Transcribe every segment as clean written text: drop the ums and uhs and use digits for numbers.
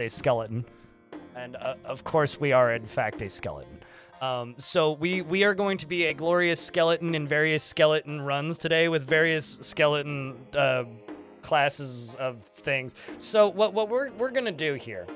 a skeleton. And of course we are in fact a skeleton. So we are going to be a glorious skeleton in various skeleton runs today with various skeleton classes of things. So what we're gonna do here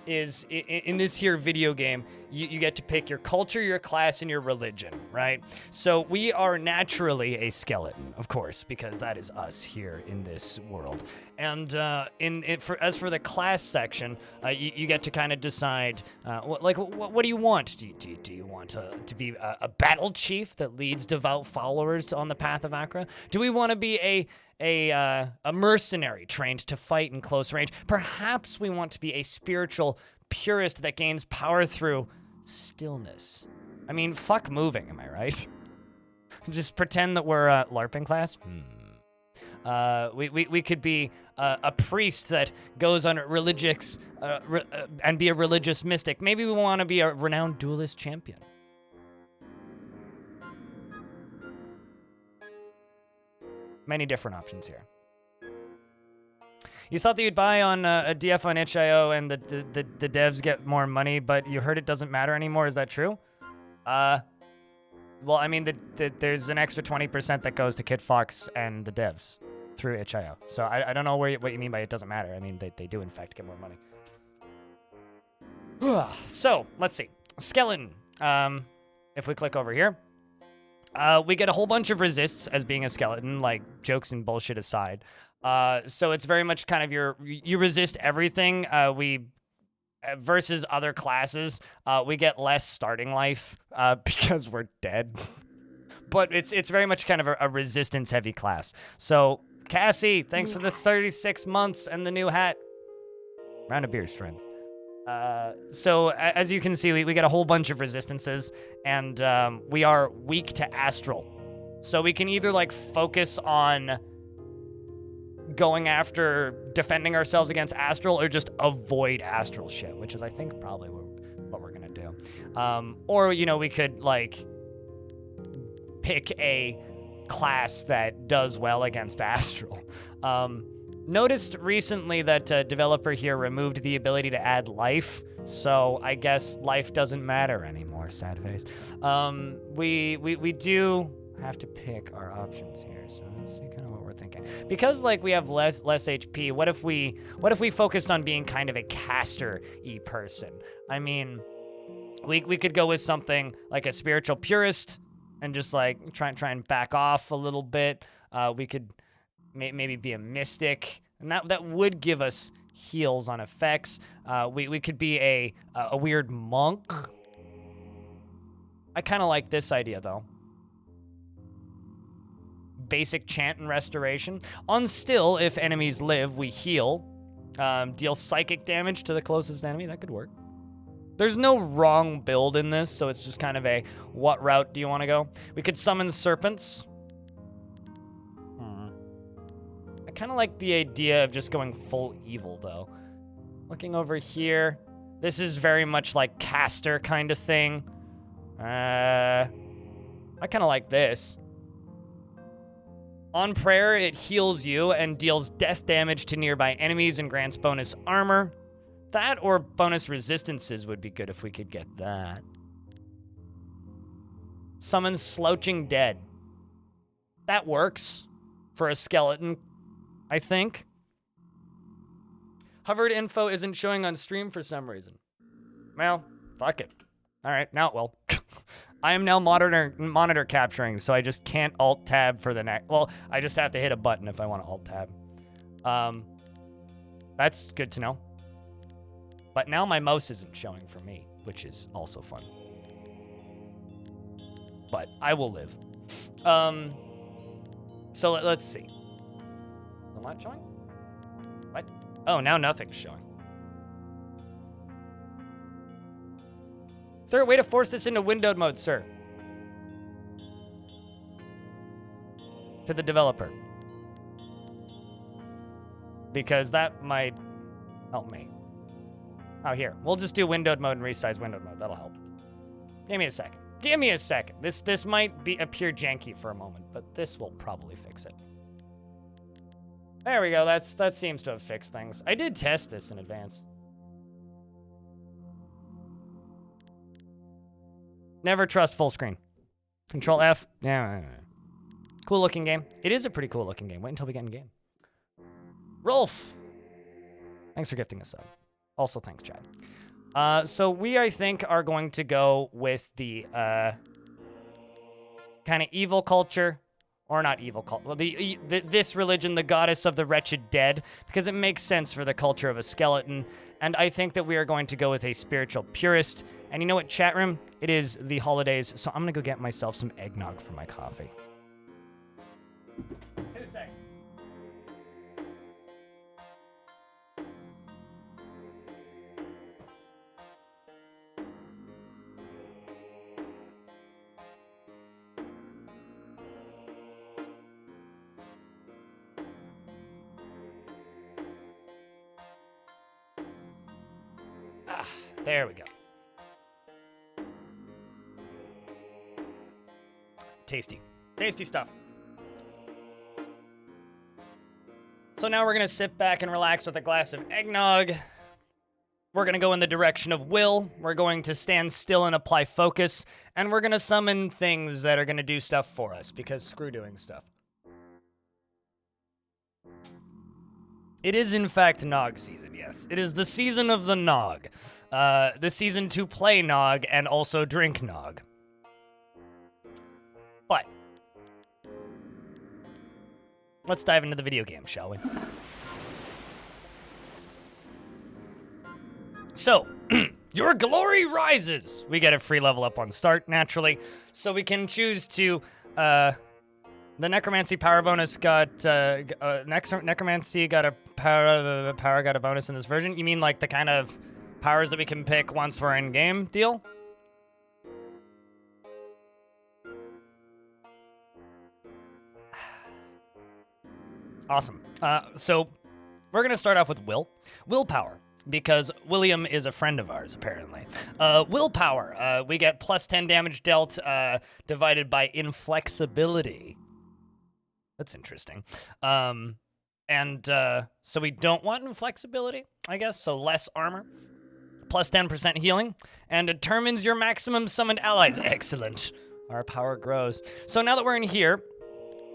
is in this here video game, you get to pick your culture, your class, and your religion, right? So we are naturally a skeleton, of course, because that is us here in this world. And as for the class section, you get to kind of decide, what do you want? Do you want to be a battle chief that leads devout followers on the path of Achra? Do we want to be a mercenary trained to fight in close range? Perhaps we want to be a spiritual purist that gains power through stillness. I mean, fuck moving, am I right? Just pretend that we're LARPing class. We could be a priest that goes on religious and be a religious mystic. Maybe we want to be a renowned duelist champion. Many different options here. You thought that you'd buy on a DF on itch.io and the devs get more money, but you heard it doesn't matter anymore. Is that true? Well, I mean, there's an extra 20% that goes to KitFox and the devs through itch.io. So I don't know what you mean by it doesn't matter. I mean, they do, in fact, get more money. So, let's see. Skeleton. If we click over here, we get a whole bunch of resists as being a skeleton, like jokes and bullshit aside. So it's very much kind of you resist everything. Versus other classes, we get less starting life because we're dead. But it's very much kind of a resistance heavy class. So Cassie, thanks for the 36 months and the new hat. Round of beers, friends. So as you can see, we get a whole bunch of resistances, and we are weak to astral. So we can either like focus on going after defending ourselves against astral, or just avoid astral shit, which is I think probably what we're gonna do. Or we could like pick a class that does well against astral. Noticed recently that a developer here removed the ability to add life, so I guess life doesn't matter anymore, sad face. We do have to pick our options here, so let's see kind of what we're thinking. Because like we have less HP, what if we focused on being kind of a caster-y person? I mean, we could go with something like a spiritual purist and just like try and back off a little bit. We could maybe be a mystic, and that would give us heals on effects. We could be a weird monk. I kind of like this idea though. Basic chant and restoration. On still, if enemies live, we heal. Deal psychic damage to the closest enemy. That could work. There's no wrong build in this, so it's just kind of a what route do you want to go? We could summon serpents. I kind of like the idea of just going full evil, though. Looking over here, this is very much like caster kind of thing. I kind of like this. On prayer, it heals you and deals death damage to nearby enemies and grants bonus armor. That or bonus resistances would be good if we could get that. Summons Slouching Dead. That works for a skeleton, I think. Hovered info isn't showing on stream for some reason. Well, fuck it. All right, now it will. I am now monitor capturing, so I just can't alt-tab for the next. Well, I just have to hit a button if I want to alt-tab. That's good to know. But now my mouse isn't showing for me, which is also fun. But I will live. So let's see. Am I not showing? What? Oh, now nothing's showing. Is there a way to force this into windowed mode, sir? To the developer. Because that might help me. Oh, here. We'll just do windowed mode and resize windowed mode. That'll help. Give me a second. Give me a second. This might appear janky for a moment, but this will probably fix it. There we go. That seems to have fixed things. I did test this in advance. Never trust full screen. Control F. Yeah. Cool looking game. It is a pretty cool looking game. Wait until we get in game. Rolf. Thanks for gifting us up. Also, thanks, Chad. So we, I think, are going to go with the kind of evil culture. Or not evil culture. Well, this religion, the goddess of the wretched dead, because it makes sense for the culture of a skeleton. And I think that we are going to go with a spiritual purist. And you know what, chat room? It is the holidays, so I'm going to go get myself some eggnog for my coffee. 2 seconds. There we go. Tasty. Tasty stuff. So now we're going to sit back and relax with a glass of eggnog. We're going to go in the direction of will. We're going to stand still and apply focus. And we're going to summon things that are going to do stuff for us, because screw doing stuff. It is, in fact, Nog season, yes. It is the season of the Nog. The season to play Nog and also drink Nog. But let's dive into the video game, shall we? So, your glory rises! We get a free level up on start, naturally. So we can choose to... the necromancy power bonus got necromancy got a power got a bonus in this version. You mean like the kind of powers that we can pick once we're in game deal? Awesome. So we're gonna start off with willpower, because William is a friend of ours, apparently. Willpower, we get plus 10 damage dealt, divided by inflexibility. That's interesting. So we don't want inflexibility, I guess, so less armor, plus 10% healing, and determines your maximum summoned allies. Excellent. Our power grows. So now that we're in here,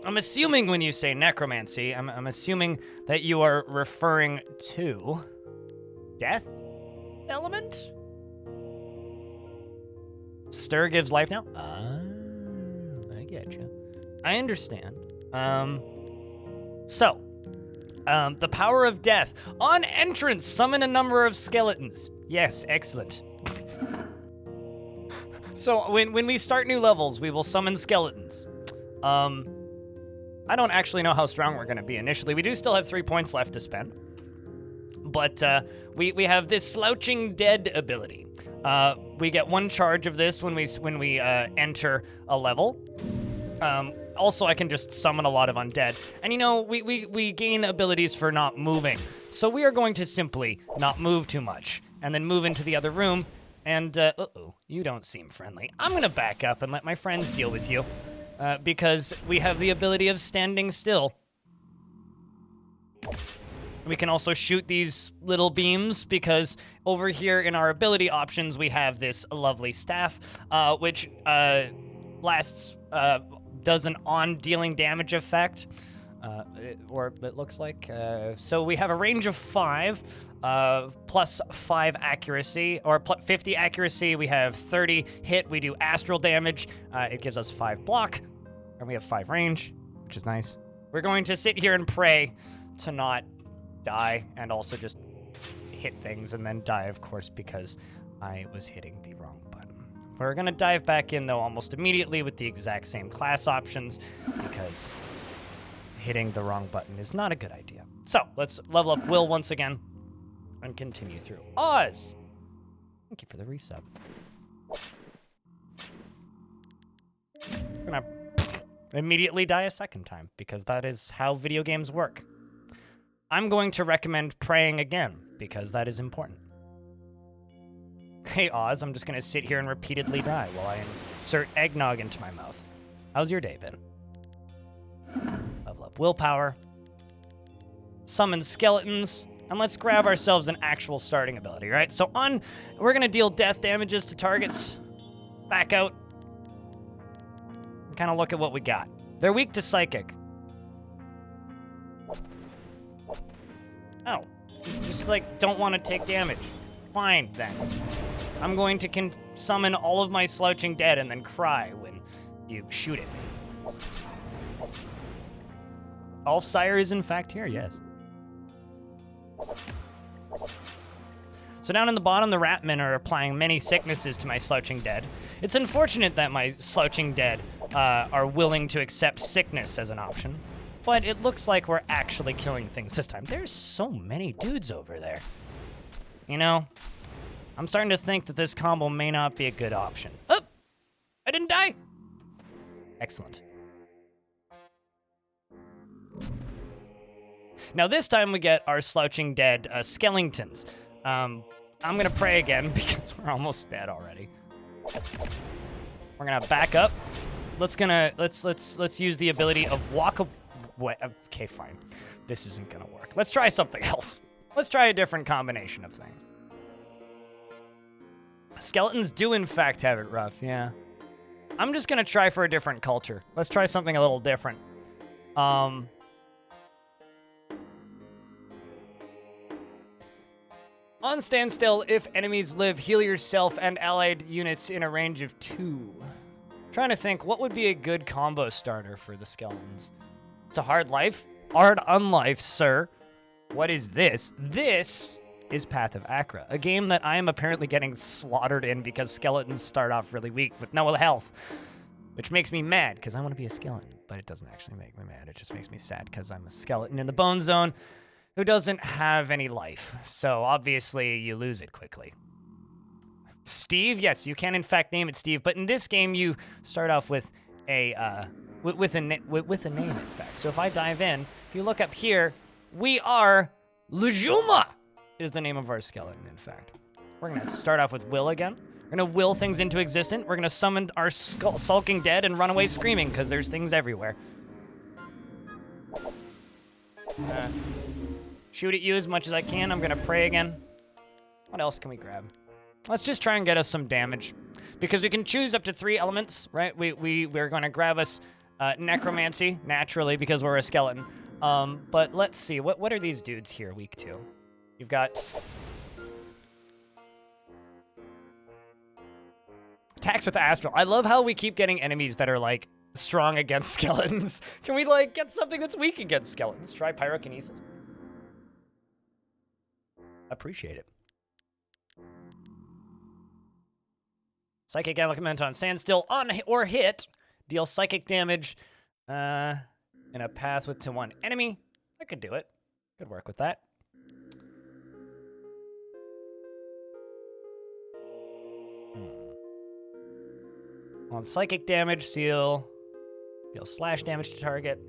I'm assuming when you say necromancy, I'm assuming that you are referring to death element? Stir gives life now? Ah, I get you. I understand. The power of death. On entrance, summon a number of skeletons. Yes, excellent. So when we start new levels, we will summon skeletons. I don't actually know how strong we're gonna be initially. We do still have 3 points left to spend. But we have this slouching dead ability. We get 1 charge of this when we enter a level. Also, I can just summon a lot of undead. And, you know, we gain abilities for not moving. So we are going to simply not move too much, and then move into the other room, and, uh-oh, you don't seem friendly. I'm gonna back up and let my friends deal with you, because we have the ability of standing still. We can also shoot these little beams, because over here in our ability options, we have this lovely staff, which lasts... does an on-dealing damage effect, or it looks like. So we have a range of 5, plus 5 accuracy, or 50 accuracy. We have 30 hit. We do astral damage. It gives us 5 block, and we have 5 range, which is nice. We're going to sit here and pray to not die, and also just hit things and then die, of course, because I was hitting the wrong button. We're gonna dive back in, though, almost immediately with the exact same class options, because hitting the wrong button is not a good idea. So, let's level up Will once again and continue through. Oz! Thank you for the resub. We're gonna immediately die a second time, because that is how video games work. I'm going to recommend praying again, because that is important. Hey, Oz, I'm just gonna sit here and repeatedly die while I insert eggnog into my mouth. How's your day been? Level up willpower. Summon skeletons. And let's grab ourselves an actual starting ability, right? So we're gonna deal death damages to targets. back out. Kind of look at what we got. They're weak to psychic. Oh, just like don't want to take damage. Fine then. I'm going to summon all of my slouching dead and then cry when you shoot it. Alfsire is in fact here, yes. So down in the bottom, the Ratmen are applying many sicknesses to my slouching dead. It's unfortunate that my slouching dead are willing to accept sickness as an option, but it looks like we're actually killing things this time. There's so many dudes over there. You know, I'm starting to think that this combo may not be a good option. Oh, I didn't die. Excellent. Now this time we get our slouching dead skeletons. I'm gonna pray again because we're almost dead already. We're gonna back up. Let's use the ability of walk away. Okay, fine. This isn't gonna work. Let's try something else. Let's try a different combination of things. Skeletons do in fact have it rough, yeah. I'm just gonna try for a different culture. Let's try something a little different. On standstill, if enemies live, heal yourself and allied units in a range of 2. Trying to think, what would be a good combo starter for the skeletons? It's a hard life. Hard unlife, sir. What is this? This is Path of Achra, a game that I am apparently getting slaughtered in because skeletons start off really weak with no health, which makes me mad because I want to be a skeleton, but it doesn't actually make me mad. It just makes me sad because I'm a skeleton in the bone zone who doesn't have any life. So obviously you lose it quickly. Steve, yes, you can in fact name it Steve, but in this game you start off with a name in fact. So if I dive in, if you look up here, we are Lujuma is the name of our skeleton in fact. We're gonna start off with will again. We're gonna will things into existence. We're gonna summon our sulking dead and run away screaming because there's things everywhere. Shoot at you as much as I can. I'm gonna pray again. What else can we grab? Let's just try and get us some damage. Because we can choose up to 3 elements, right? We're gonna grab us necromancy, naturally, because we're a skeleton. But let's see, what are these dudes here weak to? You've got attacks with astral. I love how we keep getting enemies that are like strong against skeletons. Can we like get something that's weak against skeletons? Try pyrokinesis. Appreciate it. Psychic element on standstill on or hit. Deal psychic damage in a path with to 1 enemy. I could do it. Could work with that. On psychic damage, deal slash damage to target.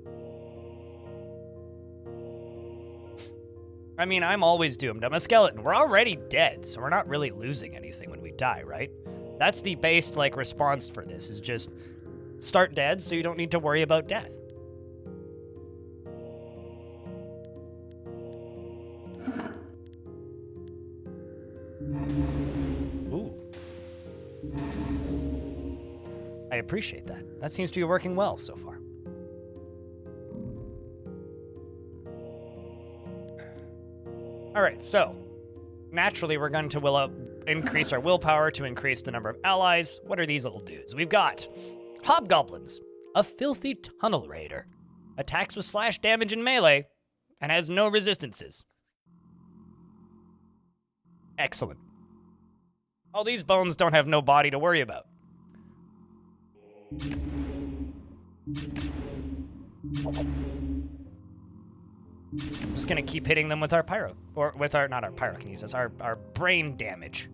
I mean, I'm always doomed. I'm a skeleton. We're already dead, so we're not really losing anything when we die, right? That's the based, like, response for this, is just start dead so you don't need to worry about death. Ooh. I appreciate that. That seems to be working well so far. All right, so naturally we're going to increase our willpower to increase the number of allies. What are these little dudes? We've got hobgoblins, a filthy tunnel raider, attacks with slash damage and melee, and has no resistances. Excellent. All these bones don't have no body to worry about. I'm just gonna keep hitting them with our not our pyrokinesis, our brain damage.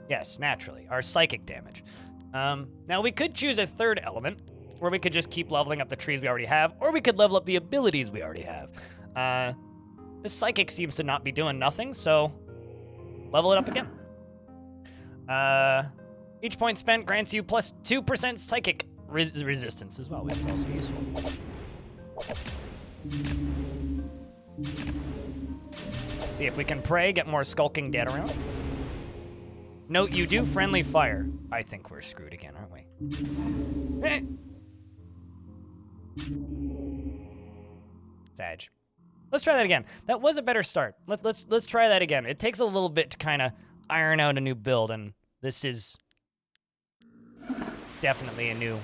Yes, naturally, our psychic damage. Now we could choose a 3rd element, where we could just keep leveling up the trees we already have, or we could level up the abilities we already have. This psychic seems to not be doing nothing, so level it up again. Each point spent grants you plus 2% psychic resistance as well, which is also useful. See if we can pray, get more skulking dead around. Note, you do friendly fire. I think we're screwed again, aren't we? Sag. Let's try that again. That was a better start. Let's try that again. It takes a little bit to kind of iron out a new build, and this is definitely a new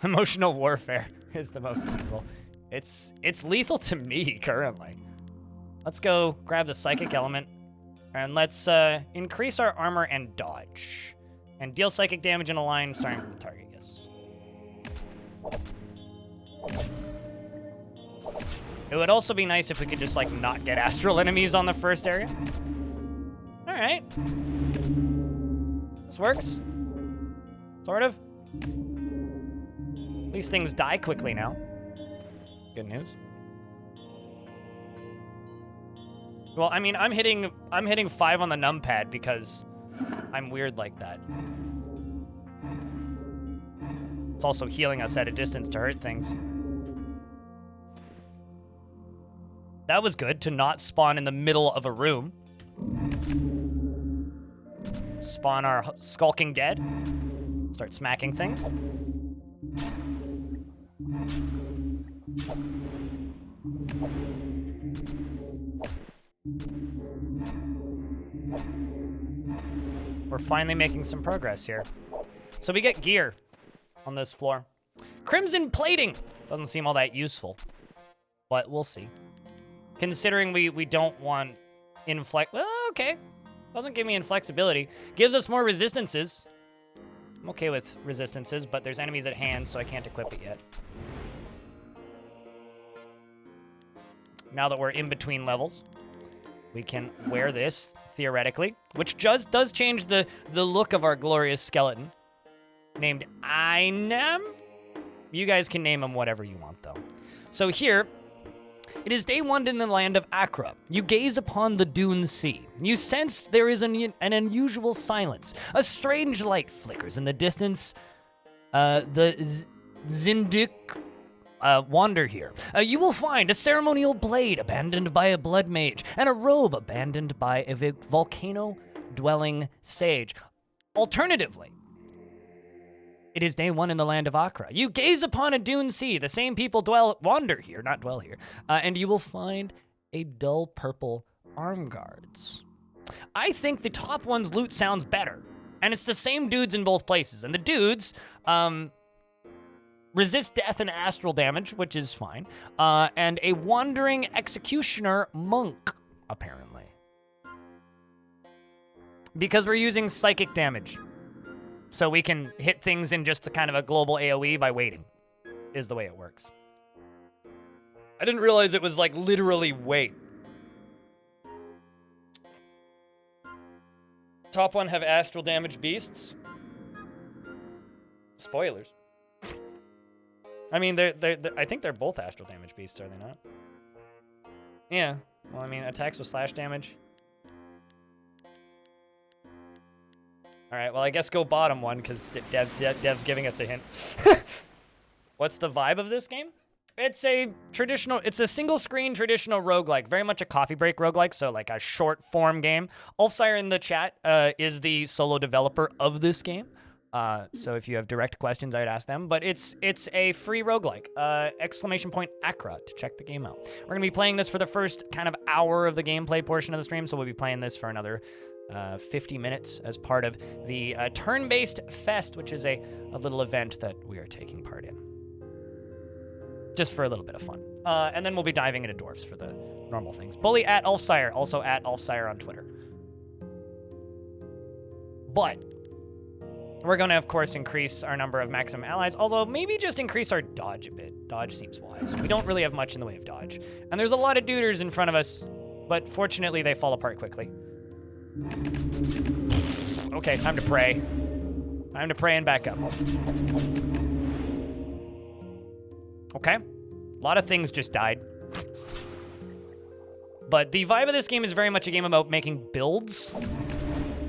emotional warfare. Is the most lethal. It's lethal to me currently. Let's go grab the psychic element, and let's increase our armor and dodge, and deal psychic damage in a line starting from the target. Yes. It would also be nice if we could just like not get astral enemies on the first area. All right. This works. Sort of. At least things die quickly now. Good news. Well, I mean, I'm hitting 5 on the numpad because I'm weird like that. It's also healing us at a distance to hurt things. That was good to not spawn in the middle of a room. Spawn our skulking dead. Start smacking things. We're finally making some progress here. So we get gear on this floor. Crimson plating doesn't seem all that useful, but we'll see. Considering we don't want well, okay. Doesn't give me inflexibility. Gives us more resistances. I'm okay with resistances, but there's enemies at hand, so I can't equip it yet. Now that we're in between levels, we can wear this, theoretically, which just does change the look of our glorious skeleton. Named Einem. You guys can name him whatever you want, though. So here, it is day 1 in the land of Achra. You gaze upon the dune sea. You sense there is an unusual silence. A strange light flickers in the distance. The Zindik wander here. You will find a ceremonial blade abandoned by a blood mage, and a robe abandoned by a volcano-dwelling sage. Alternatively, it is day 1 in the land of Achra. You gaze upon a dune sea. The same people wander here, not dwell here. And you will find a dull purple arm guards. I think the top one's loot sounds better. And it's the same dudes in both places. And the dudes resist death and astral damage, which is fine. And a wandering executioner monk, apparently. Because we're using psychic damage. So we can hit things in just a kind of a global AoE by waiting, is the way it works. I didn't realize it was like literally wait. Top one have astral damage beasts. Spoilers. I mean, I think they're both astral damage beasts, are they not? Yeah. Well, I mean, attacks with slash damage. All right, well, I guess go bottom one, because Dev's giving us a hint. What's the vibe of this game? It's a single-screen traditional roguelike, very much a coffee break roguelike, so like a short-form game. Ulfsire in the chat is the solo developer of this game. So if you have direct questions, I'd ask them. But it's a free roguelike. !Achra to check the game out. We're going to be playing this for the first kind of hour of the gameplay portion of the stream, so we'll be playing this for another 50 minutes as part of the turn-based fest, which is a little event that we are taking part in. Just for a little bit of fun. And then we'll be diving into dwarfs for the normal things. Bully at Ulfsire, also at Ulfsire on Twitter. But we're going to, of course, increase our number of maximum allies, although maybe just increase our dodge a bit. Dodge seems wise. We don't really have much in the way of dodge. And there's a lot of duders in front of us, but fortunately they fall apart quickly. Okay, time to pray. Time to pray and back up. Okay. A lot of things just died. But the vibe of this game is very much a game about making builds.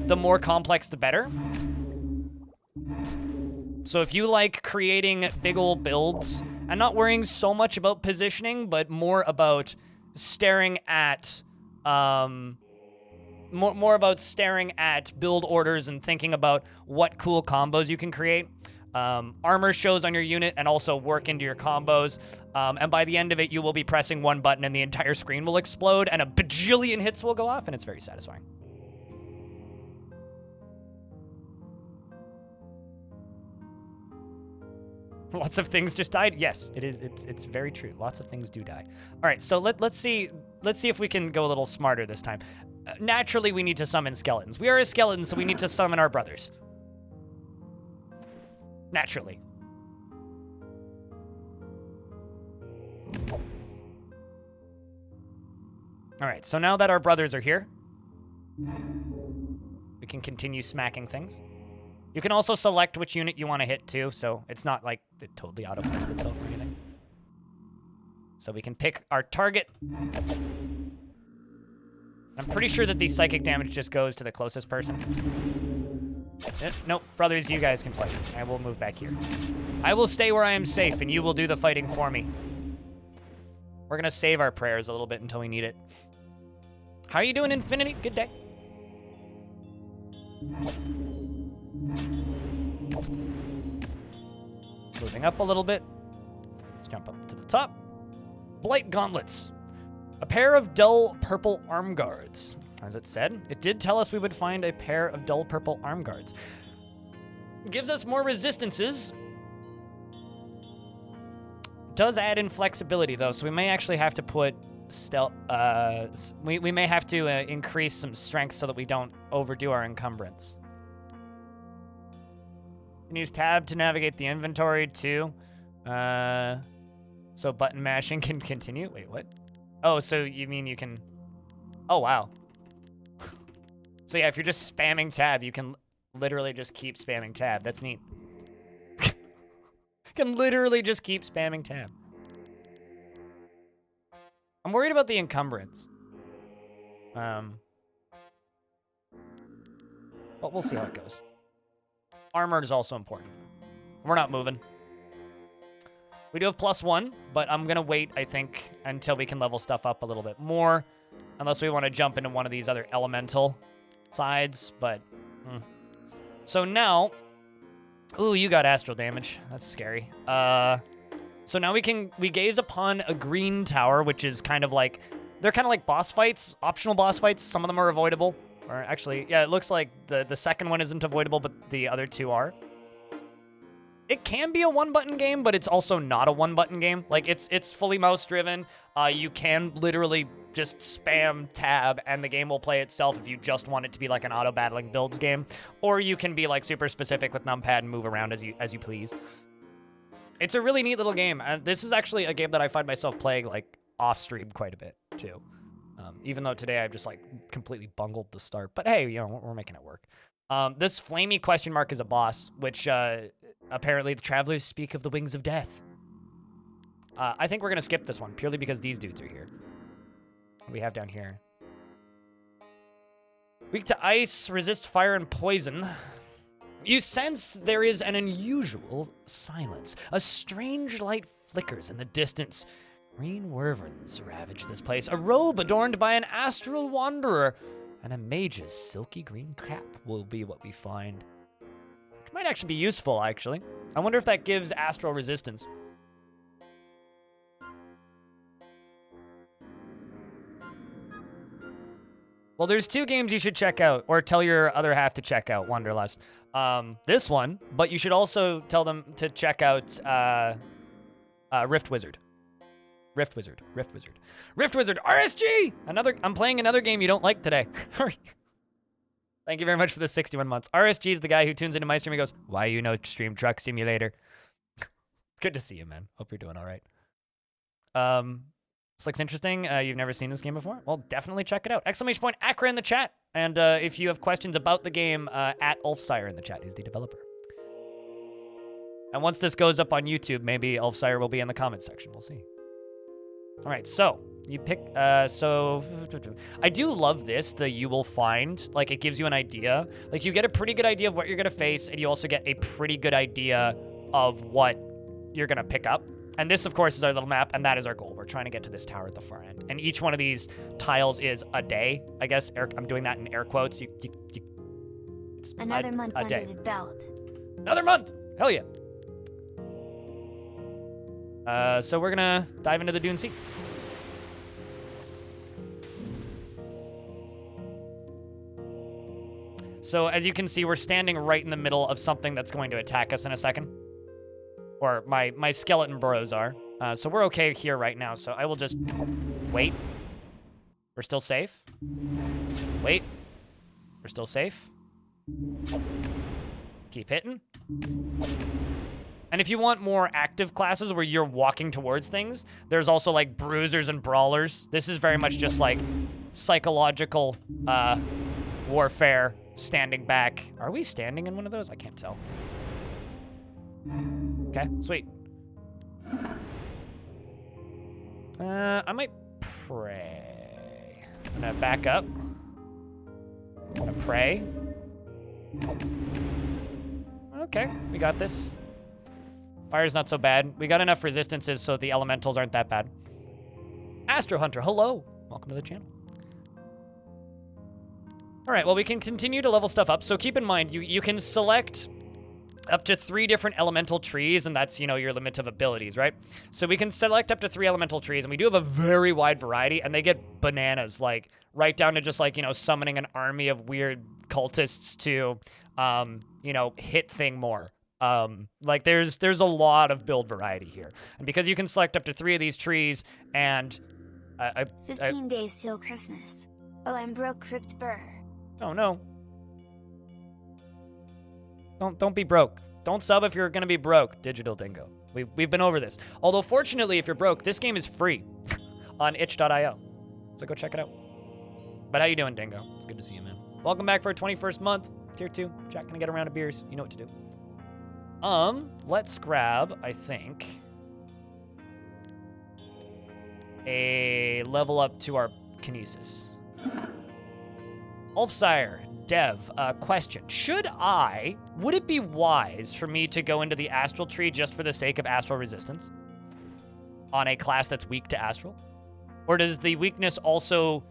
The more complex, the better. So if you like creating big old builds and not worrying so much about positioning, but more about staring at more about staring at build orders and thinking about what cool combos you can create. Armor shows on your unit and also work into your combos. And by the end of it, you will be pressing one button and the entire screen will explode and a bajillion hits will go off, and it's very satisfying. Lots of things just died. Yes, it is. It's very true. Lots of things do die. All right, so let's see if we can go a little smarter this time. Naturally, we need to summon skeletons. We are a skeleton, so we need to summon our brothers. Naturally. All right, so now that our brothers are here, we can continue smacking things. You can also select which unit you want to hit too, so it's not like it totally auto-plays itself or anything. So we can pick our target. I'm pretty sure that the psychic damage just goes to the closest person. Nope, brothers, you guys can fight. I will move back here. I will stay where I am safe, and you will do the fighting for me. We're gonna save our prayers a little bit until we need it. How are you doing, Infinity? Good day. Moving up a little bit. Let's jump up to the top. Blight gauntlets. A pair of dull purple arm guards. As it said, it did tell us we would find a pair of dull purple arm guards. Gives us more resistances. Does add in flexibility though, so we may actually have to put stealth. We may have to increase some strength so that we don't overdo our encumbrance. You can use tab to navigate the inventory too. So button mashing can continue. Wait, what? Oh, so you mean you can... Oh, wow. So yeah, if you're just spamming tab, you can literally just keep spamming tab. That's neat. You can literally just keep spamming tab. I'm worried about the encumbrance. But we'll see how it goes. Armor is also important. We're not moving. We do have +1, but I'm going to wait, I think, until we can level stuff up a little bit more. Unless we want to jump into one of these other elemental sides, but... So now... Ooh, you got astral damage. That's scary. So now we gaze upon a green tower, which is kind of like... They're kind of like boss fights, optional boss fights. Some of them are avoidable. Or actually, yeah, it looks like the second one isn't avoidable, but the other two are. It can be a one-button game, but it's also not a one-button game. Like, it's fully mouse-driven. You can literally just spam tab, and the game will play itself if you just want it to be like an auto-battling builds game. Or you can be, like, super specific with numpad and move around as you please. It's a really neat little game. And this is actually a game that I find myself playing, like, off-stream quite a bit, too. Even though today I've just, like, completely bungled the start. But, hey, you know, we're making it work. This flamey question mark is a boss, which apparently the travelers speak of the wings of death. I think we're going to skip this one, purely because these dudes are here. What do we have down here? Weak to ice, resist fire and poison. You sense there is an unusual silence. A strange light flickers in the distance. Green wyverns ravage this place. A robe adorned by an astral wanderer. And a mage's silky green cap will be what we find. Which might actually be useful, actually. I wonder if that gives astral resistance. Well, there's two games you should check out, or tell your other half to check out, Wanderlust. This one, but you should also tell them to check out Rift Wizard. Rift Wizard. RSG! I'm playing another game you don't like today. Thank you very much for the 61 months. RSG is the guy who tunes into my stream and goes, why you know Stream Truck Simulator? Good to see you, man. Hope you're doing all right. This looks interesting. You've never seen this game before? Well, definitely check it out. ! Achra in the chat. And if you have questions about the game, at Ulfsire in the chat, who's the developer. And once this goes up on YouTube, maybe Ulfsire will be in the comments section. We'll see. All right, so you pick, I do love this, the you will find, like it gives you an idea. Like you get a pretty good idea of what you're gonna face, and you also get a pretty good idea of what you're gonna pick up. And this, of course, is our little map, and that is our goal. We're trying to get to this tower at the far end. And each one of these tiles is a day, I guess. I'm doing that in air quotes. It's another month under day. the belt. Another month! Hell yeah. So we're gonna dive into the Dune Sea. So as you can see, we're standing right in the middle of something that's going to attack us in a second. Or my skeleton bros are. So we're okay here right now, so I will just wait. We're still safe. Wait. We're still safe. Keep hitting. And if you want more active classes where you're walking towards things, there's also like bruisers and brawlers. This is very much just like psychological warfare, standing back. Are we standing in one of those? I can't tell. Okay, sweet. I might pray. I'm gonna back up. I'm gonna pray. Okay, we got this. Fire's not so bad. We got enough resistances so the elementals aren't that bad. Astro Hunter, hello. Welcome to the channel. All right, well, we can continue to level stuff up. So keep in mind, you can select up to 3 different elemental trees, and that's, you know, your limit of abilities, right? So we can select up to 3 elemental trees, and we do have a very wide variety, and they get bananas, like right down to just like, you know, summoning an army of weird cultists to, you know, hit thing more. Like there's a lot of build variety here. And because you can select up to 3 of these trees, and 15 days till Christmas. Oh, I'm broke, Crypt Burr. Oh no. Don't be broke. Don't sub if you're gonna be broke, Digital Dingo. We've been over this. Although fortunately, if you're broke, this game is free on itch.io. So go check it out. But how you doing, Dingo? It's good to see you, man. Welcome back for our 21st month. Tier 2. Jack gonna get a round of beers. You know what to do. Let's grab, I think, a level up to our kinesis. Ulfsire, Dev, question. Would it be wise for me to go into the astral tree just for the sake of astral resistance on a class that's weak to astral? Or does the weakness also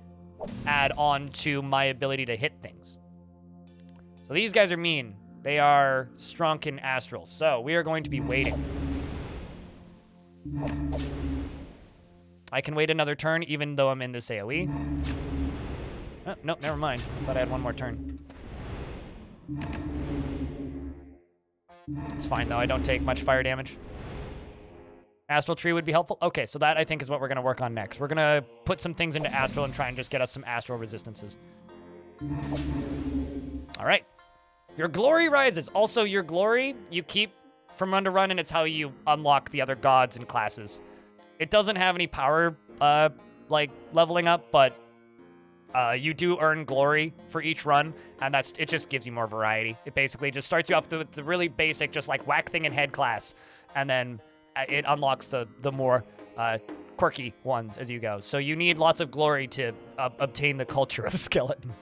add on to my ability to hit things? So these guys are mean. They are strong in astral. So we are going to be waiting. I can wait another turn even though I'm in this AoE. Oh, nope, never mind. I thought I had one more turn. It's fine, though. I don't take much fire damage. Astral Tree would be helpful. Okay, so that, I think, is what we're going to work on next. We're going to put some things into Astral and try and just get us some Astral resistances. All right. Your glory rises. Also, your glory, you keep from run to run, and it's how you unlock the other gods and classes. It doesn't have any power, like, leveling up, but you do earn glory for each run, and it just gives you more variety. It basically just starts you off with the really basic, just like whack thing and head class, and then it unlocks the more quirky ones as you go. So you need lots of glory to obtain the culture of skeleton.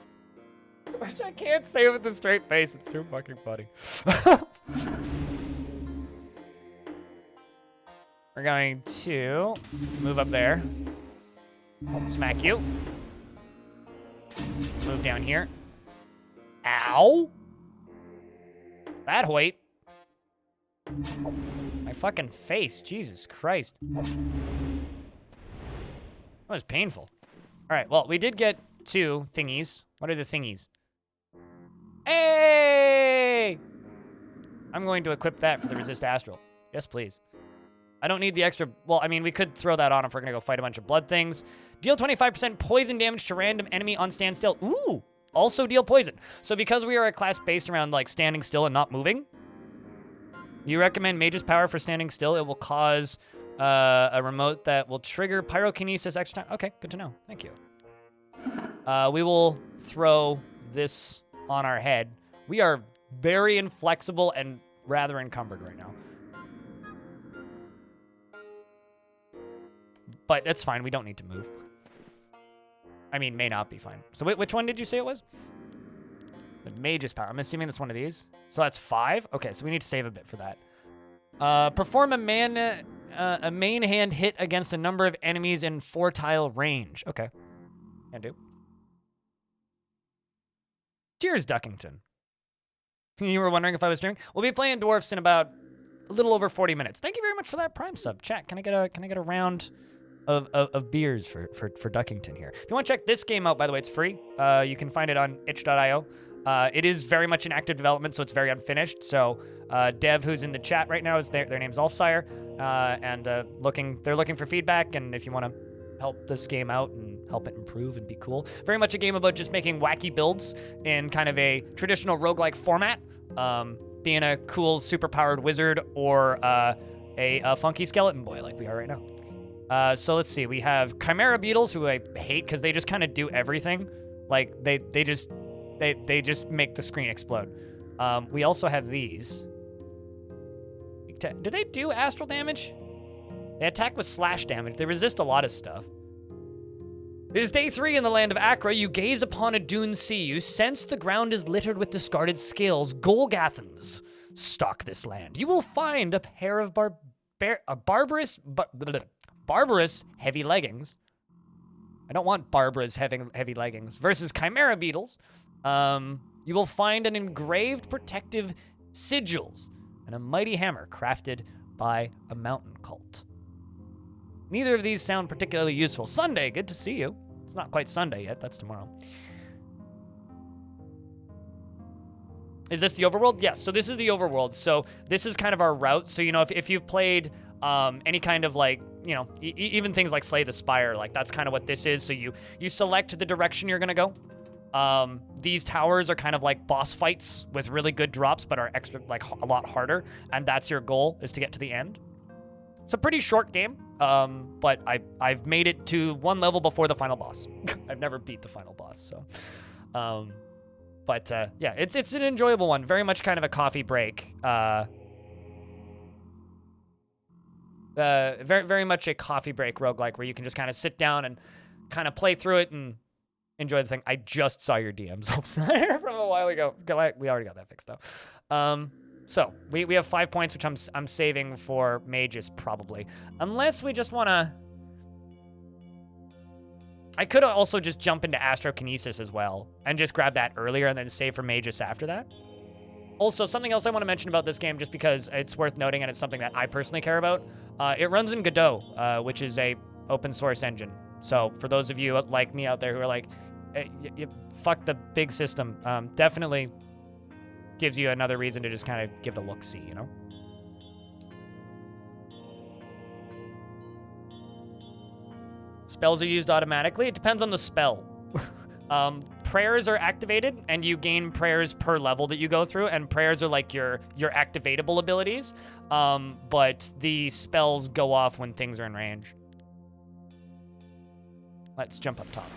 Which I can't say with a straight face. It's too fucking funny. We're going to move up there. Smack you. Move down here. Ow! That hoit. My fucking face. Jesus Christ. That was painful. Alright, well, we did get 2 thingies. What are the thingies? Hey! I'm going to equip that for the Resist Astral. Yes, please. I don't need the extra... Well, I mean, we could throw that on if we're going to go fight a bunch of blood things. Deal 25% poison damage to random enemy on standstill. Ooh! Also deal poison. So because we are a class based around, like, standing still and not moving, you recommend Mage's Power for standing still. It will cause a remote that will trigger pyrokinesis extra time. Okay, good to know. Thank you. We will throw this on our head. We are very inflexible and rather encumbered right now. But that's fine. We don't need to move. I mean, may not be fine. So which one did you say it was? The Mage's Power. I'm assuming that's one of these. So that's 5? Okay, so we need to save a bit for that. Perform a mana a main hand hit against a number of enemies in 4-tile range. Okay. Can do. Cheers, Duckington. You were wondering if I was streaming? We'll be playing Dwarfs in about a little over 40 minutes. Thank you very much for that Prime sub. Chat, can I get a round of beers for Duckington here? If you want to check this game out, by the way, it's free. You can find it on itch.io. It is very much in active development, so it's very unfinished. So Dev, who's in the chat right now, is their name's Alfsire, and they're looking for feedback. And if you want to help this game out and help it improve and be cool, very much a game about just making wacky builds in kind of a traditional roguelike format. Being a cool, super-powered wizard or a funky skeleton boy like we are right now. So let's see. We have Chimera Beetles, who I hate because they just kind of do everything. Like they just make the screen explode. We also have these. Do they do astral damage? They attack with slash damage. They resist a lot of stuff. It is day 3 in the land of Achra. You gaze upon a dune sea. You sense the ground is littered with discarded scales. Golgathans stalk this land. You will find a pair of barbarous heavy leggings. I don't want Barbara's heavy leggings. Versus Chimera Beetles. You will find an engraved protective sigils and a mighty hammer crafted by a mountain cult. Neither of these sound particularly useful. Sunday, good to see you. It's not quite Sunday yet, that's tomorrow. Is this the overworld? Yes, so this is the overworld. So this is kind of our route. So, you know, if you've played any kind of like, you know, even things like Slay the Spire, like that's kind of what this is. So you select the direction you're gonna go. These towers are kind of like boss fights with really good drops, but are extra, like a lot harder. And that's your goal, is to get to the end. It's a pretty short game, but I've made it to one level before the final boss. I've never beat the final boss, so. Yeah, it's an enjoyable one. Very much kind of a coffee break. Very much a coffee break roguelike where you can just kind of sit down and kind of play through it and enjoy the thing. I just saw your DMs from a while ago. We already got that fixed though. So we have 5 points, which I'm saving for Magus probably, unless we just want to. I could also just jump into Astrokinesis as well and just grab that earlier and then save for Magus after that. Also, something else I want to mention about this game, just because it's worth noting and it's something that I personally care about. It runs in Godot, which is a open source engine. So for those of you like me out there who are like, fuck the big system, definitely gives you another reason to just kind of give it a look-see, you know? Spells are used automatically. It depends on the spell. Prayers are activated, and you gain prayers per level that you go through, and prayers are like your activatable abilities, but the spells go off when things are in range. Let's jump up top,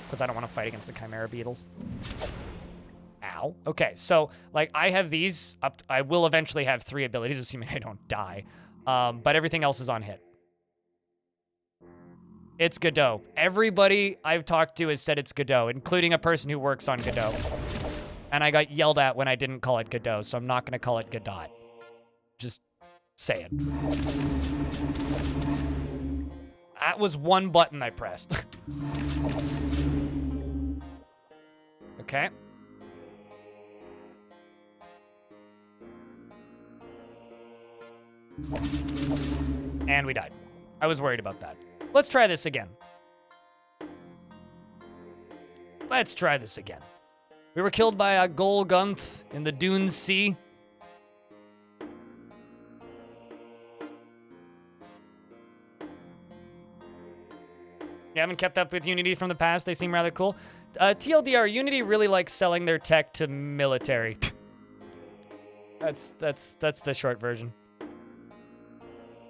because I don't want to fight against the Chimera Beetles. Ow. Okay, so, like, I have these up. I will eventually have 3 abilities, assuming I don't die, but everything else is on hit. It's Godot. Everybody I've talked to has said it's Godot, including a person who works on Godot. And I got yelled at when I didn't call it Godot, so I'm not going to call it Godot. Just say it. That was one button I pressed. Okay. And we died. I was worried about that. Let's try this again. Let's try this again. We were killed by a Golgunth in the Dune Sea. You haven't kept up with Unity from the past? They seem rather cool. TLDR, Unity really likes selling their tech to military. That's the short version.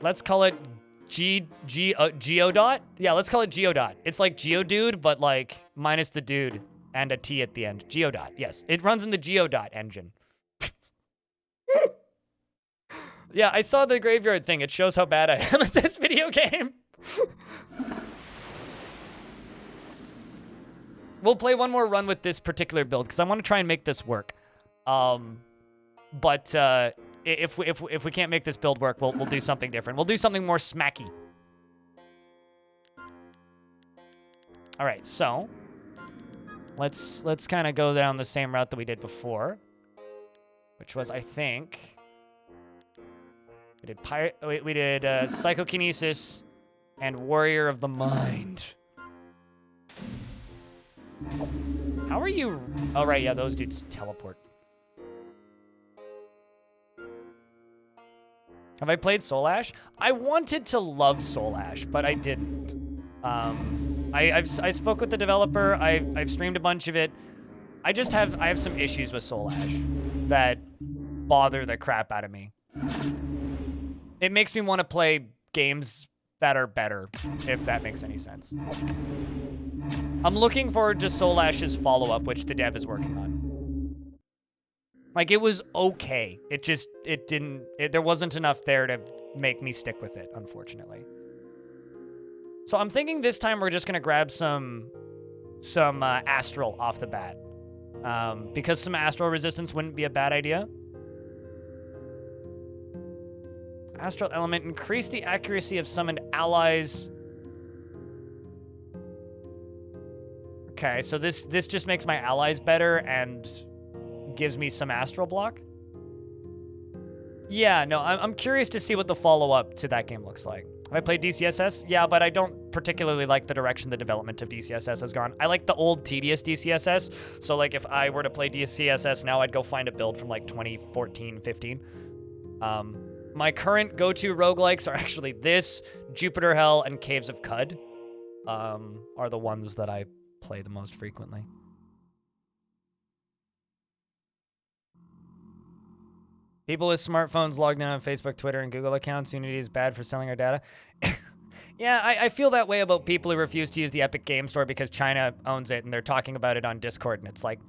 Let's call it Geodot? Yeah, let's call it Geodot. It's like Geodude, but like minus the dude and a T at the end. Geodot, yes. It runs in the Geodot engine. Yeah, I saw the graveyard thing. It shows how bad I am at this video game. We'll play one more run with this particular build because I want to try and make this work. if we can't make this build work, we'll do something different. We'll do something more smacky. All right, so let's kind of go down the same route that we did before, which was, I think, we did psychokinesis and warrior of the mind. How are you? Oh right, yeah, those dudes teleport. Have I played Soul Ash? I wanted to love Soul Ash, but I didn't. I spoke with the developer. I've streamed a bunch of it. I have some issues with Soul Ash that bother the crap out of me. It makes me want to play games that are better, if that makes any sense. I'm looking forward to Soul Ash's follow-up, which the dev is working on. Like, it was okay. There wasn't enough there to make me stick with it, unfortunately. So I'm thinking this time we're just gonna grab some Astral off the bat. Because some Astral resistance wouldn't be a bad idea. Astral element, increase the accuracy of summoned allies. Okay, so this just makes my allies better and gives me some astral block. Yeah, no, I'm curious to see what the follow-up to that game looks like. Have I played DCSS? Yeah, but I don't particularly like the direction the development of DCSS has gone. I like the old tedious DCSS, so like if I were to play DCSS now, I'd go find a build from like 2014, 15. My current go-to roguelikes are actually this, Jupiter Hell, and Caves of Cud, are the ones that I play the most frequently. People with smartphones logged in on Facebook, Twitter, and Google accounts. Unity is bad for selling our data. Yeah, I feel that way about people who refuse to use the Epic Game Store because China owns it, and they're talking about it on Discord, and it's like,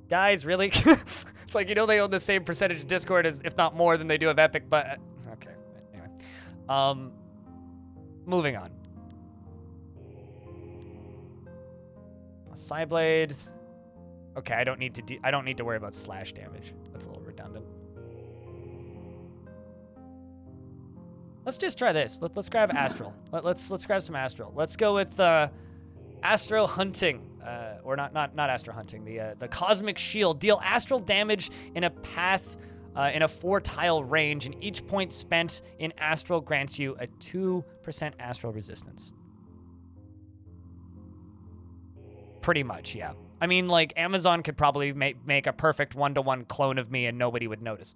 guys, really? It's like, you know, they own the same percentage of Discord, as, if not more, than they do of Epic, but... okay, anyway. Moving on. Psyblade. Okay, I don't need to worry about slash damage. That's a little redundant. Let's just try this. Let's grab Astral. Let's grab some Astral. Let's go with Astro Hunting, or not Astro Hunting. The Cosmic Shield. Deal astral damage in a path in a 4-tile range, and each point spent in Astral grants you a 2% Astral resistance. Pretty much, yeah. I mean, like, Amazon could probably make a perfect one-to-one clone of me and nobody would notice.